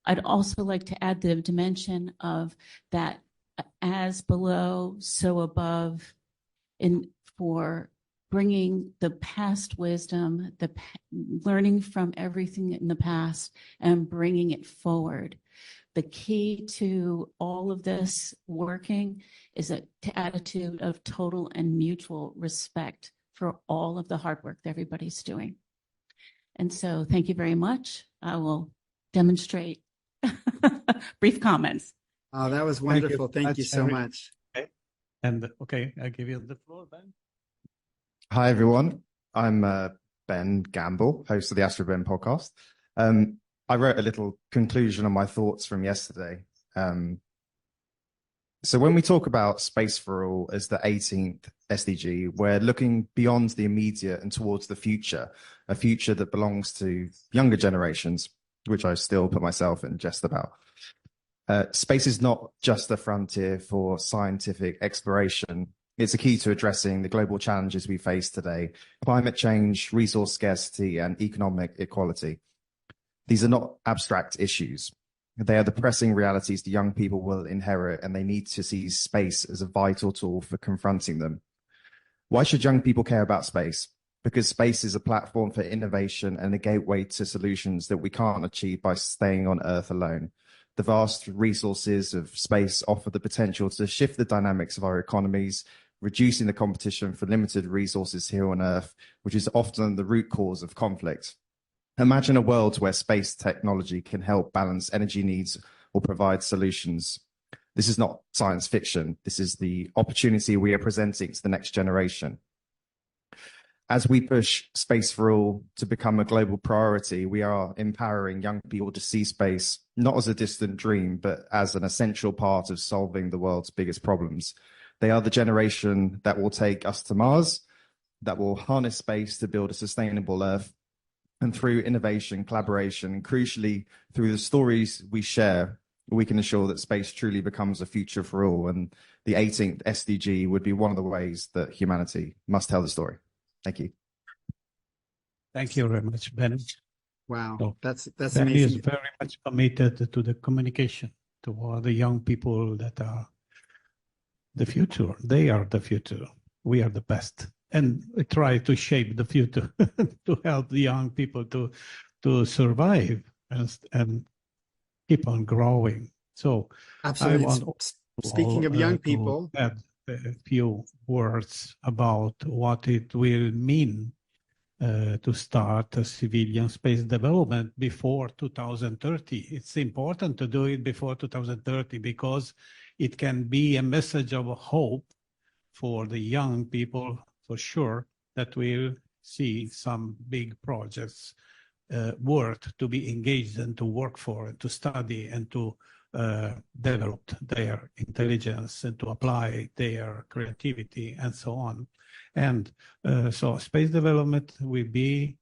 I'd also like to add the dimension of that as below, so above, for bringing the past wisdom, learning from everything in the past and bringing it forward. The key to all of this working is an attitude of total and mutual respect for all of the hard work that everybody's doing. And so thank you very much. I will demonstrate brief comments. Oh, that was wonderful. Thank you so much. Okay. And okay, I give you the floor, Ben. Hi, everyone. I'm Ben Gamble, host of the Astro Ben podcast. I wrote a little conclusion on my thoughts from yesterday. So when we talk about Space for All as the 18th SDG, we're looking beyond the immediate and towards the future, a future that belongs to younger generations, which I still put myself in just about. Space is not just a frontier for scientific exploration. It's a key to addressing the global challenges we face today: climate change, resource scarcity, and economic equality. These are not abstract issues. They are the pressing realities the young people will inherit, and they need to see space as a vital tool for confronting them. Why should young people care about space? Because space is a platform for innovation and a gateway to solutions that we can't achieve by staying on Earth alone. The vast resources of space offer the potential to shift the dynamics of our economies, reducing the competition for limited resources here on Earth, which is often the root cause of conflict. Imagine a world where space technology can help balance energy needs or provide solutions. This is not science fiction. This is the opportunity we are presenting to the next generation. As we push Space for All to become a global priority, we are empowering young people to see space not as a distant dream, but as an essential part of solving the world's biggest problems. They are the generation that will take us to Mars, that will harness space to build a sustainable Earth. And through innovation, collaboration, and crucially, through the stories we share, we can ensure that space truly becomes a future for all. And the 18th SDG would be one of the ways that humanity must tell the story. Thank you. Thank you very much, Ben. Wow, So that's Ben amazing. is very much committed to the communication to all the young people that are the future. They are the future. We are the best. And we try to shape the future to help the young people to survive and keep on growing. So Absolutely. I want Speaking of young people, to add a few words about what it will mean to start a civilian space development before 2030. It's important to do it before 2030 because it can be a message of hope for the young people, for sure, that will see some big projects worth to be engaged and to work for, and to study and to develop their intelligence and to apply their creativity and so on. And so space development will be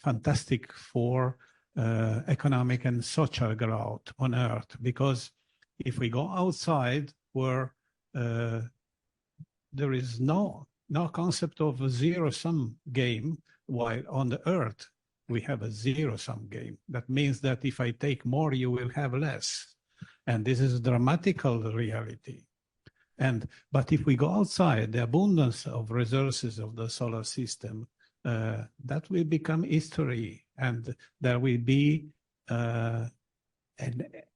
fantastic for economic and social growth on Earth, because if we go outside where there is no concept of a zero-sum game, while on the Earth we have a zero-sum game. That means that if I take more, you will have less. And this is a dramatical reality. But if we go outside, the abundance of resources of the solar system, that will become history, and there will be an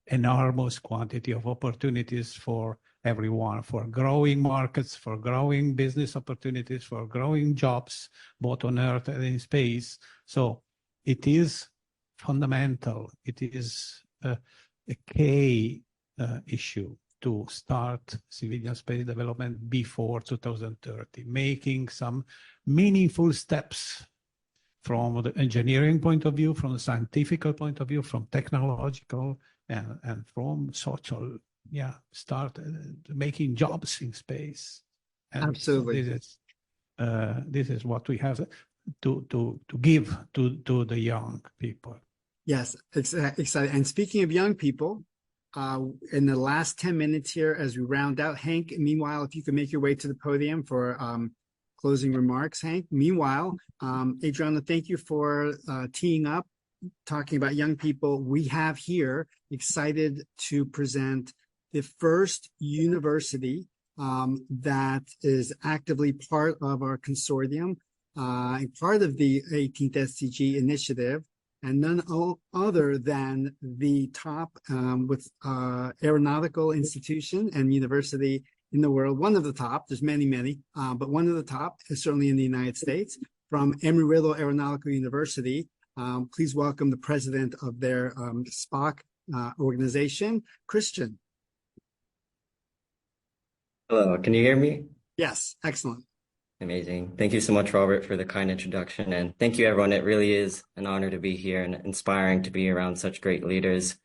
enormous quantity of opportunities for everyone, for growing markets, for growing business opportunities, for growing jobs, both on Earth and in space. So it is fundamental. It is a key issue to start civilian space development before 2030, making some meaningful steps from the engineering point of view, from the scientific point of view, from technological and from social. Yeah, start making jobs in space. And absolutely. So this is what we have to give to the young people. Yes, it's exciting. And speaking of young people, in the last 10 minutes here as we round out. Hank, meanwhile, if you could make your way to the podium for closing remarks, Hank. Meanwhile, Adriano, thank you for teeing up, talking about young people. We have here excited to present the first university that is actively part of our consortium, and part of the 18th SDG initiative, and none other than the top with aeronautical institution and university in the world. One of the top, there's many, but one of the top is certainly in the United States, from Embry-Riddle Aeronautical University. Please welcome the president of their SPOC organization, Christian. Hello, can you hear me? Yes, excellent. Amazing. Thank you so much, Robert, for the kind introduction. And thank you, everyone. It really is an honor to be here and inspiring to be around such great leaders.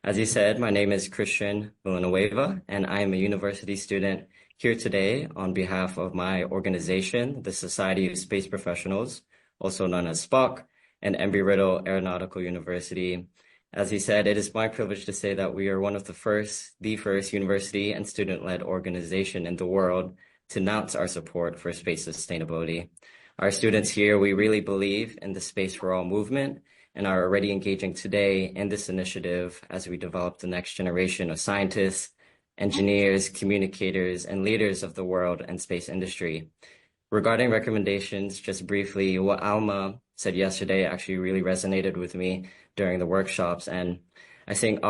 As you said, my name is Christian Villanueva, and I am a university student here today on behalf of my organization, the Society of Space Professionals, also known as SPOC, and Embry-Riddle Aeronautical University. As he said, it is my privilege to say that we are one of the first university and student-led organization in the world to announce our support for space sustainability. Our students here, we really believe in the Space for All movement and are already engaging today in this initiative as we develop the next generation of scientists, engineers, communicators, and leaders of the world and space industry. Regarding recommendations, just briefly, what Alma said yesterday actually really resonated with me during the workshops. And I think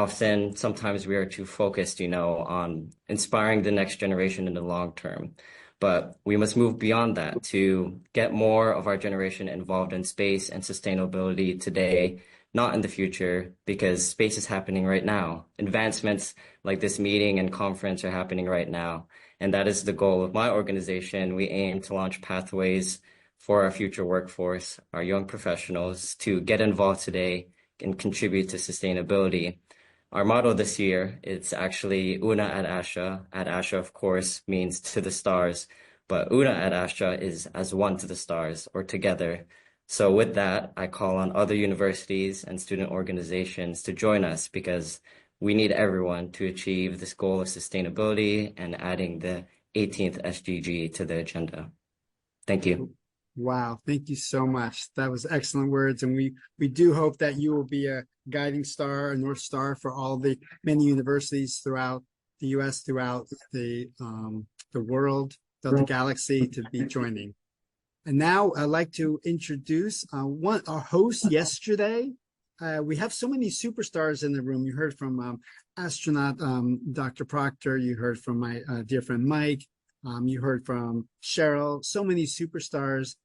sometimes we are too focused, on inspiring the next generation in the long term. But we must move beyond that to get more of our generation involved in space and sustainability today, not in the future, because space is happening right now. Advancements like this meeting and conference are happening right now. And that is the goal of my organization. We aim to launch pathways for our future workforce, our young professionals, to get involved today and contribute to sustainability. Our motto this year, it's actually Una ad Astra. Ad Astra, of course, means to the stars, but Una ad Astra is as one to the stars, or together. So with that, I call on other universities and student organizations to join us, because we need everyone to achieve this goal of sustainability and adding the 18th SDG to the agenda. Thank you. Wow, thank you so much. That was excellent words, and we do hope that you will be a guiding star, a North Star for all the many universities throughout the U.S., throughout the world, the galaxy, to be joining. And now I'd like to introduce our host yesterday. We have so many superstars in the room. You heard from astronaut Dr. Proctor. You heard from my dear friend Mike. You heard from Cheryl. So many superstars.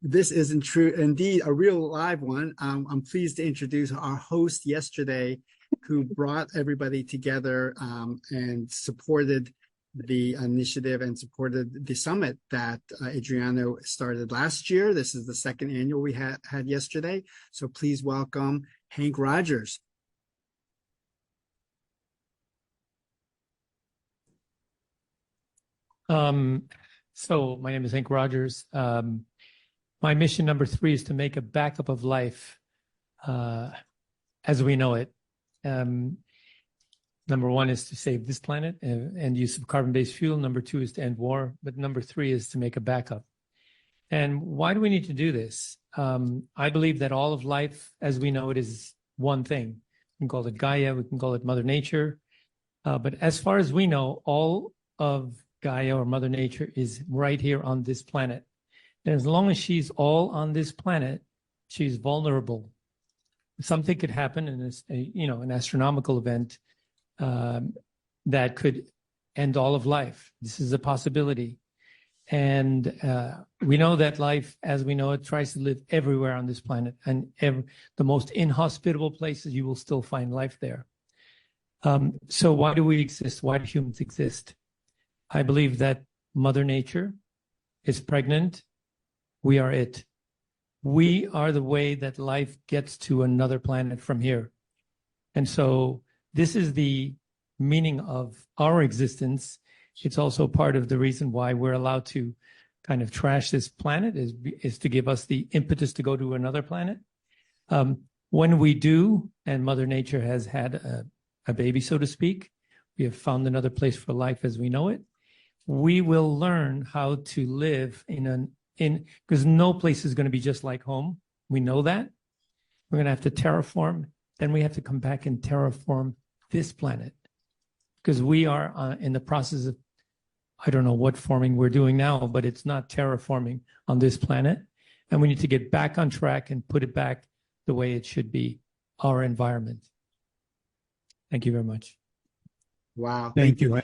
This is indeed a real live one. I'm pleased to introduce our host yesterday, who brought everybody together and supported the initiative and supported the summit that Adriano started last year. This is the second annual we had yesterday. So please welcome Hank Rogers. So my name is Hank Rogers. My mission number 3 is to make a backup of life as we know it. Number 1 is to save this planet and use of carbon-based fuel. Number 2 is to end war. But number 3 is to make a backup. And why do we need to do this? I believe that all of life as we know it is one thing. We can call it Gaia. We can call it Mother Nature. But as far as we know, all of Gaia or Mother Nature is right here on this planet. And as long as she's all on this planet, she's vulnerable. Something could happen in this, an astronomical event that could end all of life. This is a possibility. And we know that life, as we know it, tries to live everywhere on this planet. And the most inhospitable places, you will still find life there. So why do we exist? Why do humans exist? I believe that Mother Nature is pregnant. We are it. We are the way that life gets to another planet from here. And so this is the meaning of our existence. It's also part of the reason why we're allowed to kind of trash this planet, is to give us the impetus to go to another planet. When we do, and Mother Nature has had a baby, so to speak. We have found another place for life as we know it. We will learn how to live because no place is going to be just like home. We know that. We're going to have to terraform. Then we have to come back and terraform this planet, because we are in the process of, I don't know what forming we're doing now, but it's not terraforming on this planet. And we need to get back on track and put it back the way it should be, our environment. Thank you very much. Wow. Thank you.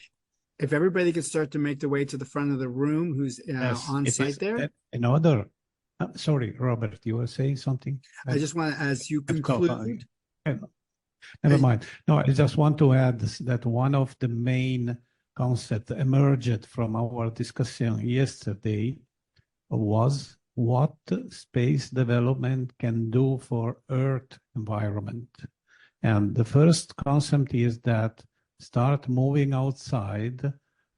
If everybody could start to make their way to the front of the room, who's on site there. Another, sorry, Robert, you were saying something? I just want to, as you conclude. Never mind. No, I just want to add that one of the main concepts emerged from our discussion yesterday was what space development can do for Earth environment. And the first concept is that start moving outside,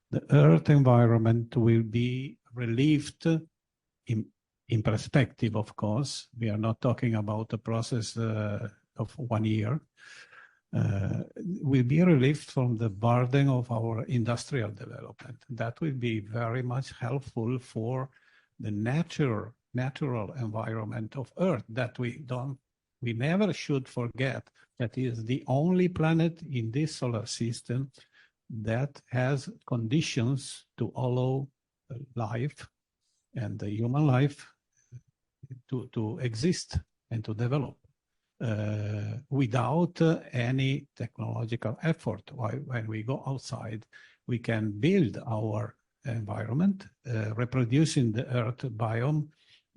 the Earth environment will be relieved in perspective, of course. We are not talking about a process of 1 year. Will be relieved from the burden of our industrial development. That will be very much helpful for the natural environment of Earth that we never should forget. That is the only planet in this solar system that has conditions to allow life and the human life to exist and to develop without any technological effort. When we go outside, we can build our environment, reproducing the Earth biome,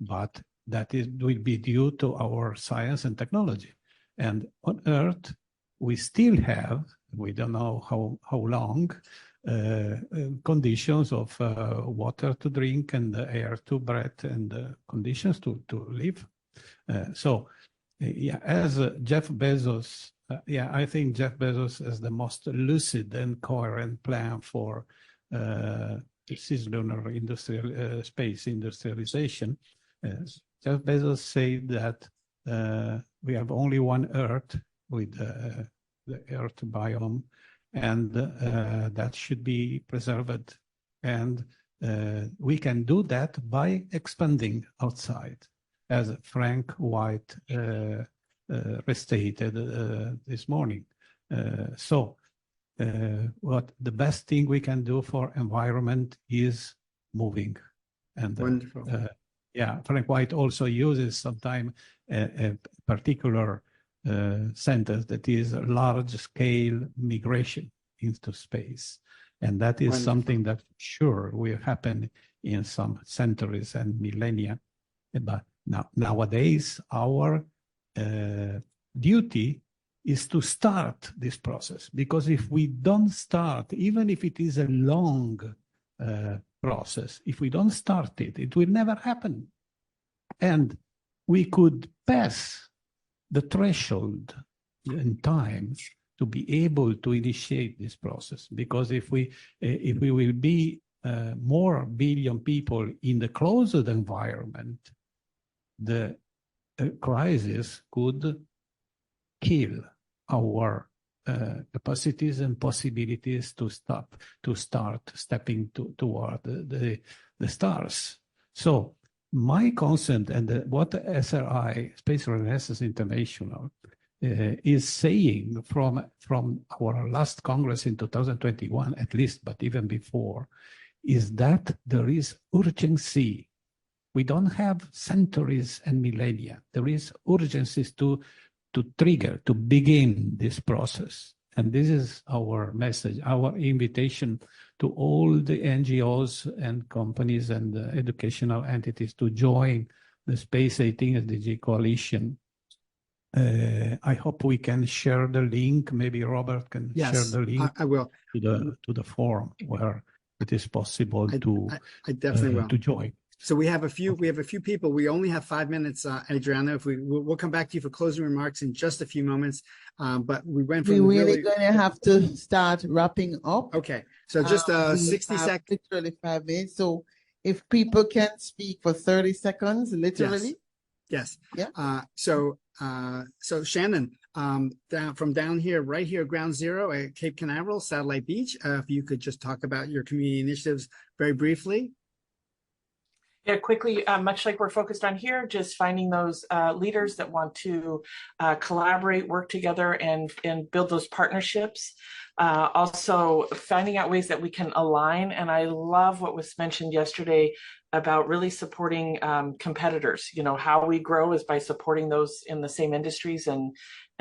but that will be due to our science and technology. And on Earth, we still have, we don't know how long, conditions of water to drink and air to breathe and conditions to live. As Jeff Bezos, I think Jeff Bezos has the most lucid and coherent plan for cislunar space industrialization. Jeff Bezos said that we have only one Earth with the Earth biome, and that should be preserved. And we can do that by expanding outside, as Frank White restated this morning. What the best thing we can do for environment is moving. And wonderful. Frank White also uses sometimes a particular sentence that is large-scale migration into space. And that is something that sure will happen in some centuries and millennia. But nowadays, our duty is to start this process, because if we don't start, even if it is a long process, if we don't start it, it will never happen. And we could pass the threshold in time to be able to initiate this process, because if we will be more billion people in the closed environment, the crisis could kill our capacities and possibilities to start stepping toward the stars. So my concept and what SRI, Space Renaissance International, is saying from our last Congress in 2021, at least, but even before, is that there is urgency. We don't have centuries and millennia. There is urgency to trigger, to begin this process. And this is our message, our invitation to all the NGOs and companies and educational entities to join the Space 18th SDG Coalition. I hope we can share the link. Maybe Robert can share the link. I will. To the forum where it is possible I definitely will. To join. So we have a few people. We only have 5 minutes, Adriano. We'll come back to you for closing remarks in just a few moments. But we went from we're really going to have to start wrapping up. Okay. So just 60 seconds. Literally 5 minutes. So if people can speak for 30 seconds, literally. Yes. Yeah. So Shannon, down here, right here, ground zero at Cape Canaveral, Satellite Beach. If you could just talk about your community initiatives very briefly. Yeah, quickly, much like we're focused on here, just finding those leaders that want to collaborate, work together, and build those partnerships. Also, finding out ways that we can align. And I love what was mentioned yesterday about really supporting competitors. You know, how we grow is by supporting those in the same industries and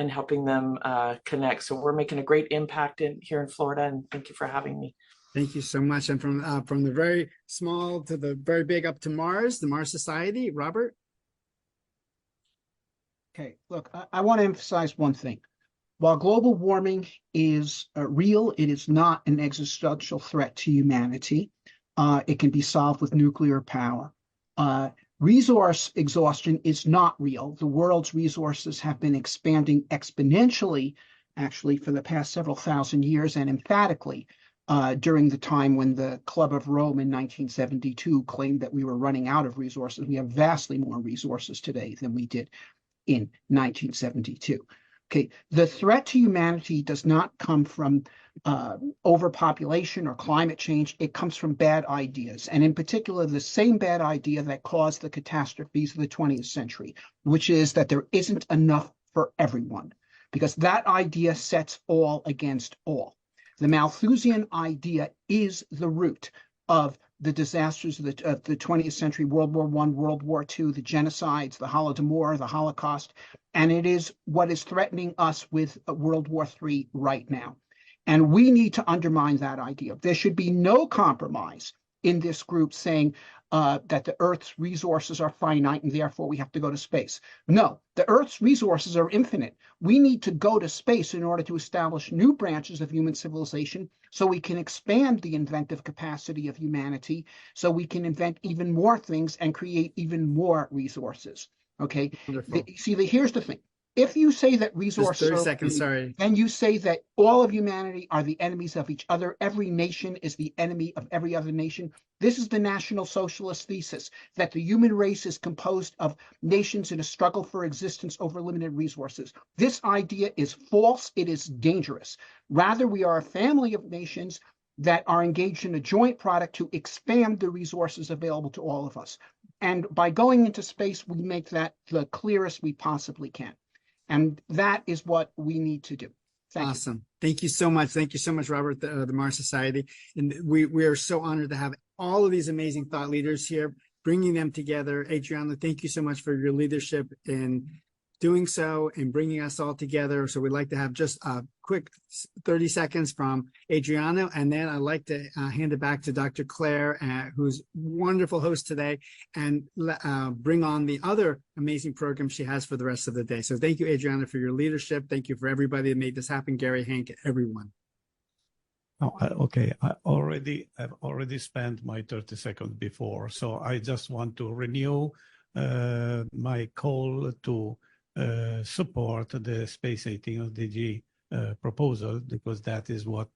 helping them connect. So we're making a great impact here in Florida, and thank you for having me. Thank you so much. And from the very small to the very big up to Mars, the Mars Society, Robert. Okay, look, I want to emphasize one thing. While global warming is real, it is not an existential threat to humanity. It can be solved with nuclear power. Resource exhaustion is not real. The world's resources have been expanding exponentially, actually, for the past several thousand years, and emphatically during the time when the Club of Rome in 1972 claimed that we were running out of resources. We have vastly more resources today than we did in 1972. Okay, the threat to humanity does not come from overpopulation or climate change. It comes from bad ideas, and in particular, the same bad idea that caused the catastrophes of the 20th century, which is that there isn't enough for everyone, because that idea sets all against all. The Malthusian idea is the root of the disasters of the 20th century, World War I, World War II, the genocides, the Holodomor, the Holocaust, and it is what is threatening us with World War III right now. And we need to undermine that idea. There should be no compromise in this group saying that the Earth's resources are finite and therefore we have to go to space. No, the Earth's resources are infinite. We need to go to space in order to establish new branches of human civilization so we can expand the inventive capacity of humanity, so we can invent even more things and create even more resources. Okay. Here's the thing. If you say that resources Just 30 seconds, sorry. Then you say that all of humanity are the enemies of each other. Every nation is the enemy of every other nation. This is the National Socialist thesis, that the human race is composed of nations in a struggle for existence over limited resources. This idea is false. It is dangerous. Rather, we are a family of nations that are engaged in a joint product to expand the resources available to all of us. And by going into space, we make that the clearest we possibly can. And that is what we need to do. Awesome. Thank you so much. Thank you so much, Robert, the Mars Society. And we are so honored to have all of these amazing thought leaders here, bringing them together. Adriano, thank you so much for your leadership in doing so and bringing us all together. So we'd like to have just a quick 30 seconds from Adriano, and then I'd like to hand it back to Dr. Claire, who's wonderful host today, and bring on the other amazing program she has for the rest of the day. So thank you, Adriano, for your leadership. Thank you for everybody that made this happen. Gary, Hank, everyone. Oh, okay. I've already spent my 30 seconds before, so I just want to renew my call to support the Space 18th SDG proposal, because that is what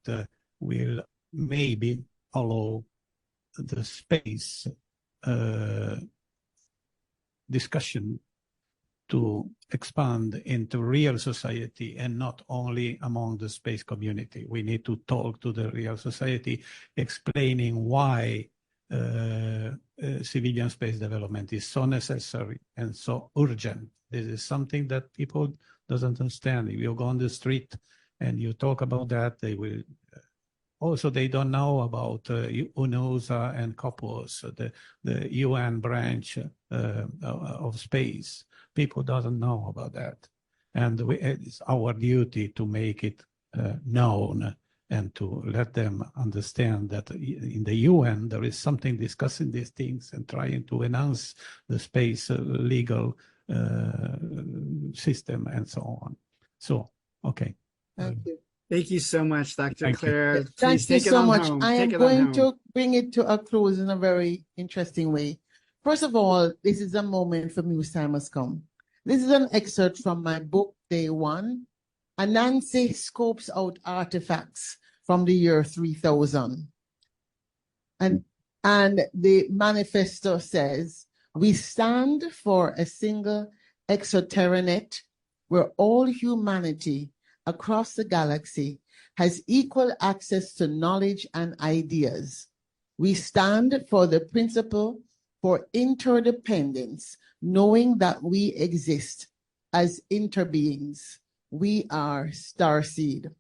will maybe allow the space discussion to expand into real society and not only among the space community. We need to talk to the real society, explaining why civilian space development is so necessary and so urgent. This is something that people doesn't understand. If you go on the street and you talk about that, they will. Also, they don't know about UNOSA and COPUOS, the UN branch of space. People doesn't know about that. And it's our duty to make it known and to let them understand that in the UN, there is something discussing these things and trying to enhance the space legal system and so on. So, okay. Thank you. Thank you so much, Dr. Claire. Thank you so much. I am going to bring it to a close in a very interesting way. First of all, this is a moment for me whose time has come. This is an excerpt from my book, Day One. Anansi scopes out artifacts from the year 3000. And the manifesto says, we stand for a single exoterranet where all humanity across the galaxy has equal access to knowledge and ideas. We stand for the principle for interdependence, knowing that we exist as interbeings. We are starseed.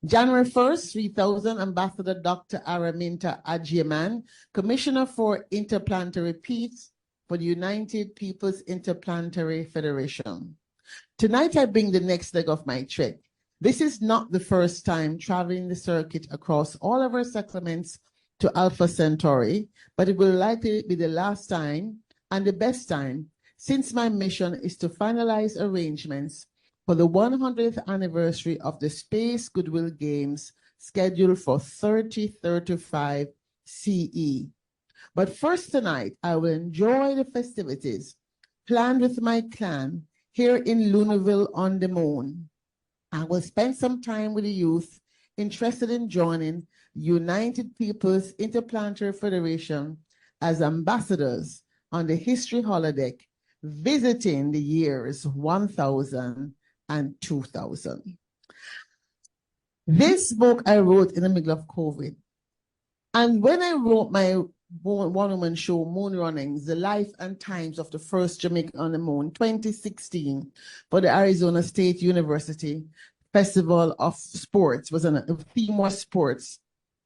January 1st, 3000, Ambassador Dr. Araminta Adjeman, Commissioner for Interplanetary Peace for the United Peoples Interplanetary Federation. Tonight, I bring the next leg of my trek. This is not the first time traveling the circuit across all of our settlements to Alpha Centauri, but it will likely be the last time and the best time, since my mission is to finalize arrangements for the 100th anniversary of the Space Goodwill Games scheduled for 3035 CE. But first tonight, I will enjoy the festivities planned with my clan here in Lunarville on the Moon. I will spend some time with the youth interested in joining United Peoples Interplanetary Federation as ambassadors on the History Holodeck, visiting the years 1000 and 2000. This book I wrote in the middle of COVID. And when I wrote my one-woman show, Moon Runnings, The Life and Times of the First Jamaican on the Moon, 2016, for the Arizona State University Festival of Sports, was on a theme was sports.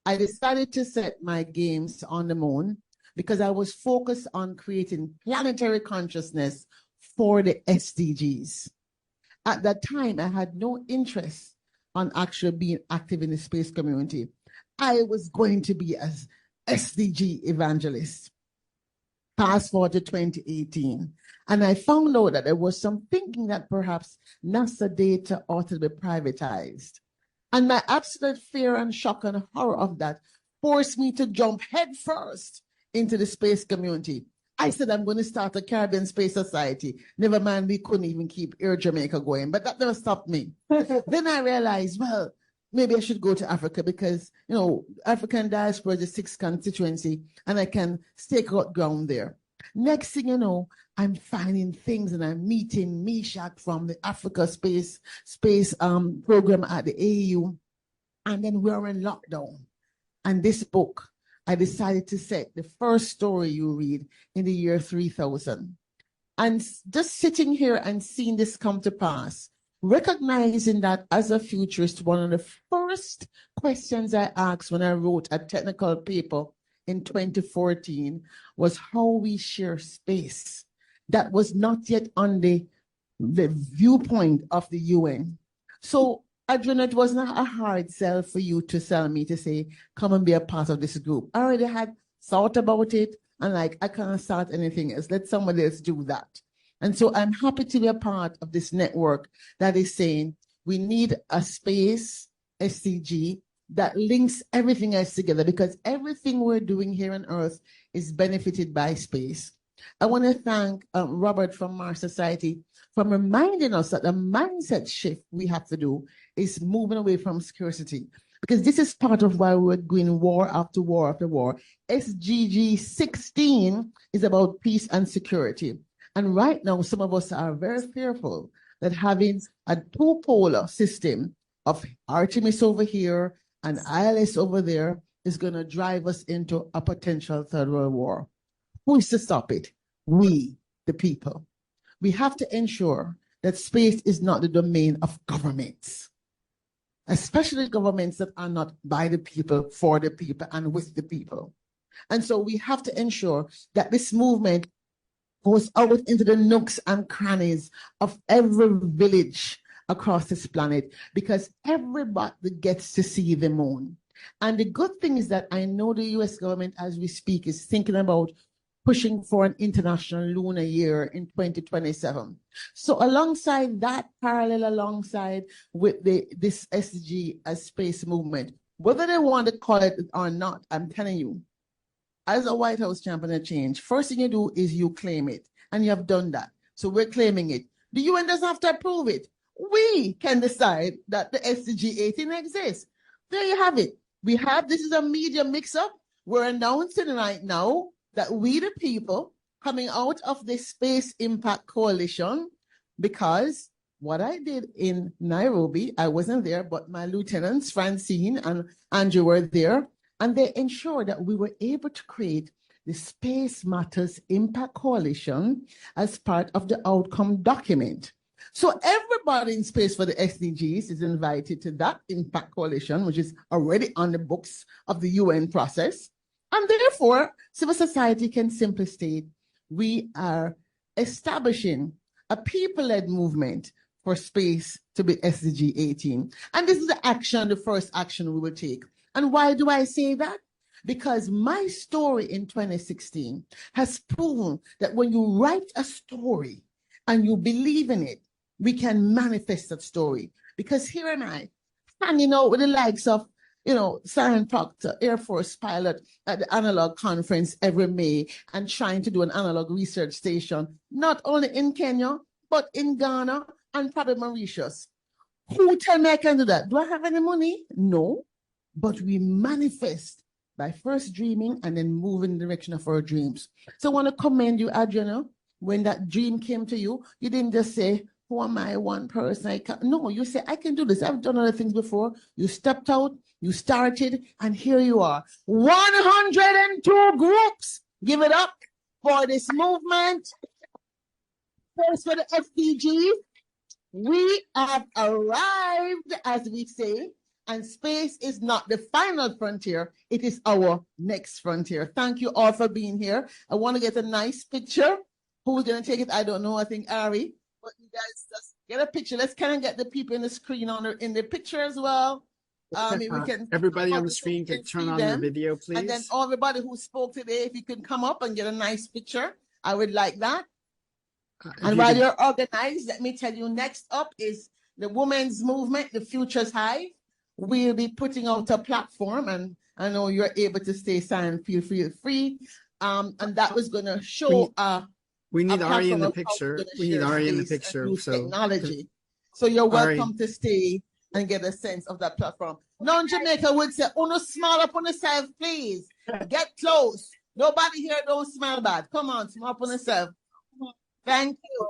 I decided to set my games on the moon because I was focused on creating planetary consciousness for the SDGs. At that time, I had no interest on actually being active in the space community. I was going to be as SDG evangelist. Fast forward to 2018, and I found out that there was some thinking that perhaps NASA data ought to be privatized. And my absolute fear and shock and horror of that forced me to jump headfirst into the space community. I said, I'm going to start a Caribbean Space Society. Never mind, we couldn't even keep Air Jamaica going, but that never stopped me. Then I realized, well, maybe I should go to Africa because, you know, African diaspora is the 6th constituency and I can stake out ground there. Next thing you know, I'm finding things and I'm meeting Meshach from the Africa Space program at the AU. And then we're in lockdown. And this book, I decided to set the first story you read in the year 3000. And just sitting here and seeing this come to pass, recognizing that as a futurist, one of the first questions I asked when I wrote a technical paper in 2014 was how we share space. That was not yet on the viewpoint of the UN. So, Adriano, it was not a hard sell for you to sell me to say, come and be a part of this group. I already had thought about it and like, I can't start anything else. Let somebody else do that. And so I'm happy to be a part of this network that is saying we need a space SDG that links everything else together, because everything we're doing here on Earth is benefited by space. I want to thank Robert from Mars Society for reminding us that the mindset shift we have to do is moving away from scarcity, because this is part of why we're going war after war after war. SDG 16 is about peace and security. And right now, some of us are very fearful that having a two-polar system of Artemis over here and ILS over there is going to drive us into a potential third world war. Who is to stop it? We, the people. We have to ensure that space is not the domain of governments, especially governments that are not by the people, for the people, and with the people. And so we have to ensure that this movement goes out into the nooks and crannies of every village across this planet, because everybody gets to see the moon. And the good thing is that I know the US government, as we speak, is thinking about pushing for an international lunar year in 2027. So alongside that, parallel alongside with this SDG as space movement, whether they want to call it or not, I'm telling you, as a White House champion of change, first thing you do is you claim it, and you have done that. So we're claiming it. The UN doesn't have to approve it. We can decide that the SDG 18 exists. There you have it. This is a media mix-up. We're announcing right now that we, the people, coming out of the Space Impact Coalition, because what I did in Nairobi, I wasn't there, but my lieutenants, Francine and Andrew, were there, and they ensured that we were able to create the Space Matters Impact Coalition as part of the outcome document. So everybody in Space for the SDGs is invited to that Impact Coalition, which is already on the books of the UN process. And therefore, civil society can simply state, we are establishing a people-led movement for space to be SDG 18. And this is the action, the first action we will take. And why do I say that? Because my story in 2016 has proven that when you write a story and you believe in it, we can manifest that story. Because here am I, hanging out with the likes of, Simon Proctor, Air Force pilot at the Analog Conference every May, and trying to do an analog research station, not only in Kenya, but in Ghana and probably Mauritius. Who tell me I can do that? Do I have any money? No. But we manifest by first dreaming and then moving in the direction of our dreams. So I want to commend you, Adriano. When that dream came to you, you didn't just say, who am I, one person? No, you say, I can do this. I've done other things before. You stepped out, you started, and here you are. 102 groups. Give it up for this movement. First for the SDGs. We have arrived, as we say, and space is not the final frontier. It is our next frontier. Thank you all for being here. I want to get a nice picture. Who's going to take it? I don't know. I think Ari. But you guys just get a picture. Let's kind of get the people in the screen in the picture as well. We can everybody on the screen can turn on the video, please. And then everybody who spoke today, if you can come up and get a nice picture, I would like that. And while you're organized, let me tell you, next up is the women's movement, the Futures Hive. We'll be putting out a platform, and I know you're able to stay silent, feel free. And that was going to show we need Ari in the picture. We need Ari in the picture. So technology. So you're welcome to stay and get a sense of that platform. Non-Jamaica would say, "Uno smile up on yourself, please. Get close. Nobody here don't smell bad. Come on, smile up on yourself. Thank you."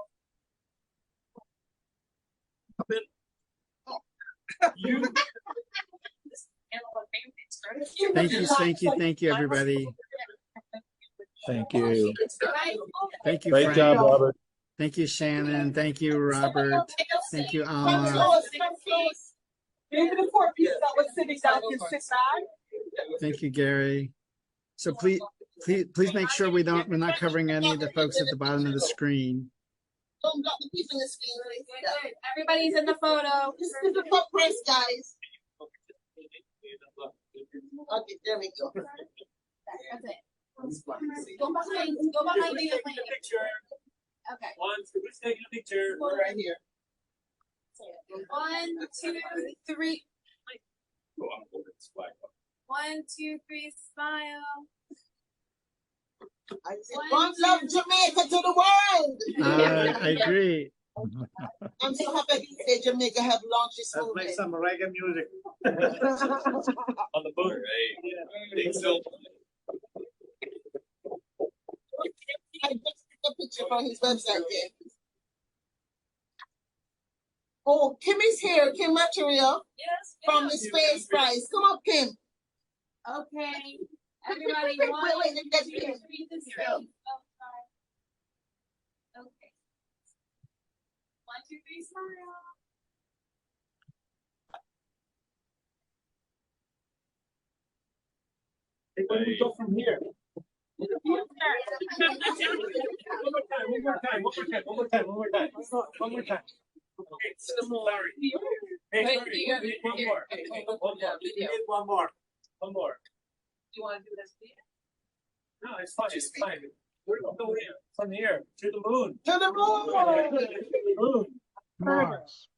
Thank you, everybody. Thank you. Thank you. Great Frank. job, Robert. Thank you, Shannon. Thank you, Robert. Thank you, Alma. Thank you, Gary. So please make sure we're not covering any of the folks at the bottom of the screen. Everybody's in the photo. This is the footprints, guys. Okay, there we go. That's it. Go behind the picture. Okay. Who's taking a picture? Right here. 1, 2, 3. 1, 2, 3, smile. I said, one love Jamaica to the world. I agree. I'm so happy to say Jamaica have launched this movement. Let's play some reggae music. On the boat, right? Think so. I just took a picture from his website there. Oh, Kim is here. Kim Material. Yes. From the Space Prize. Come up, Kim. Okay. Everybody, Wait, one, let's get two, Kim. 3, this way. Oh, sorry. Okay. 1, 2, 3, smile. Hey, where do we go from here? One more time. Okay, similarity. Hey, sorry, one more. We need one more. Do you want to do this? No, it's fine. It's fine. We're going to go here, from here, to the moon. To the moon! To the moon. Mars.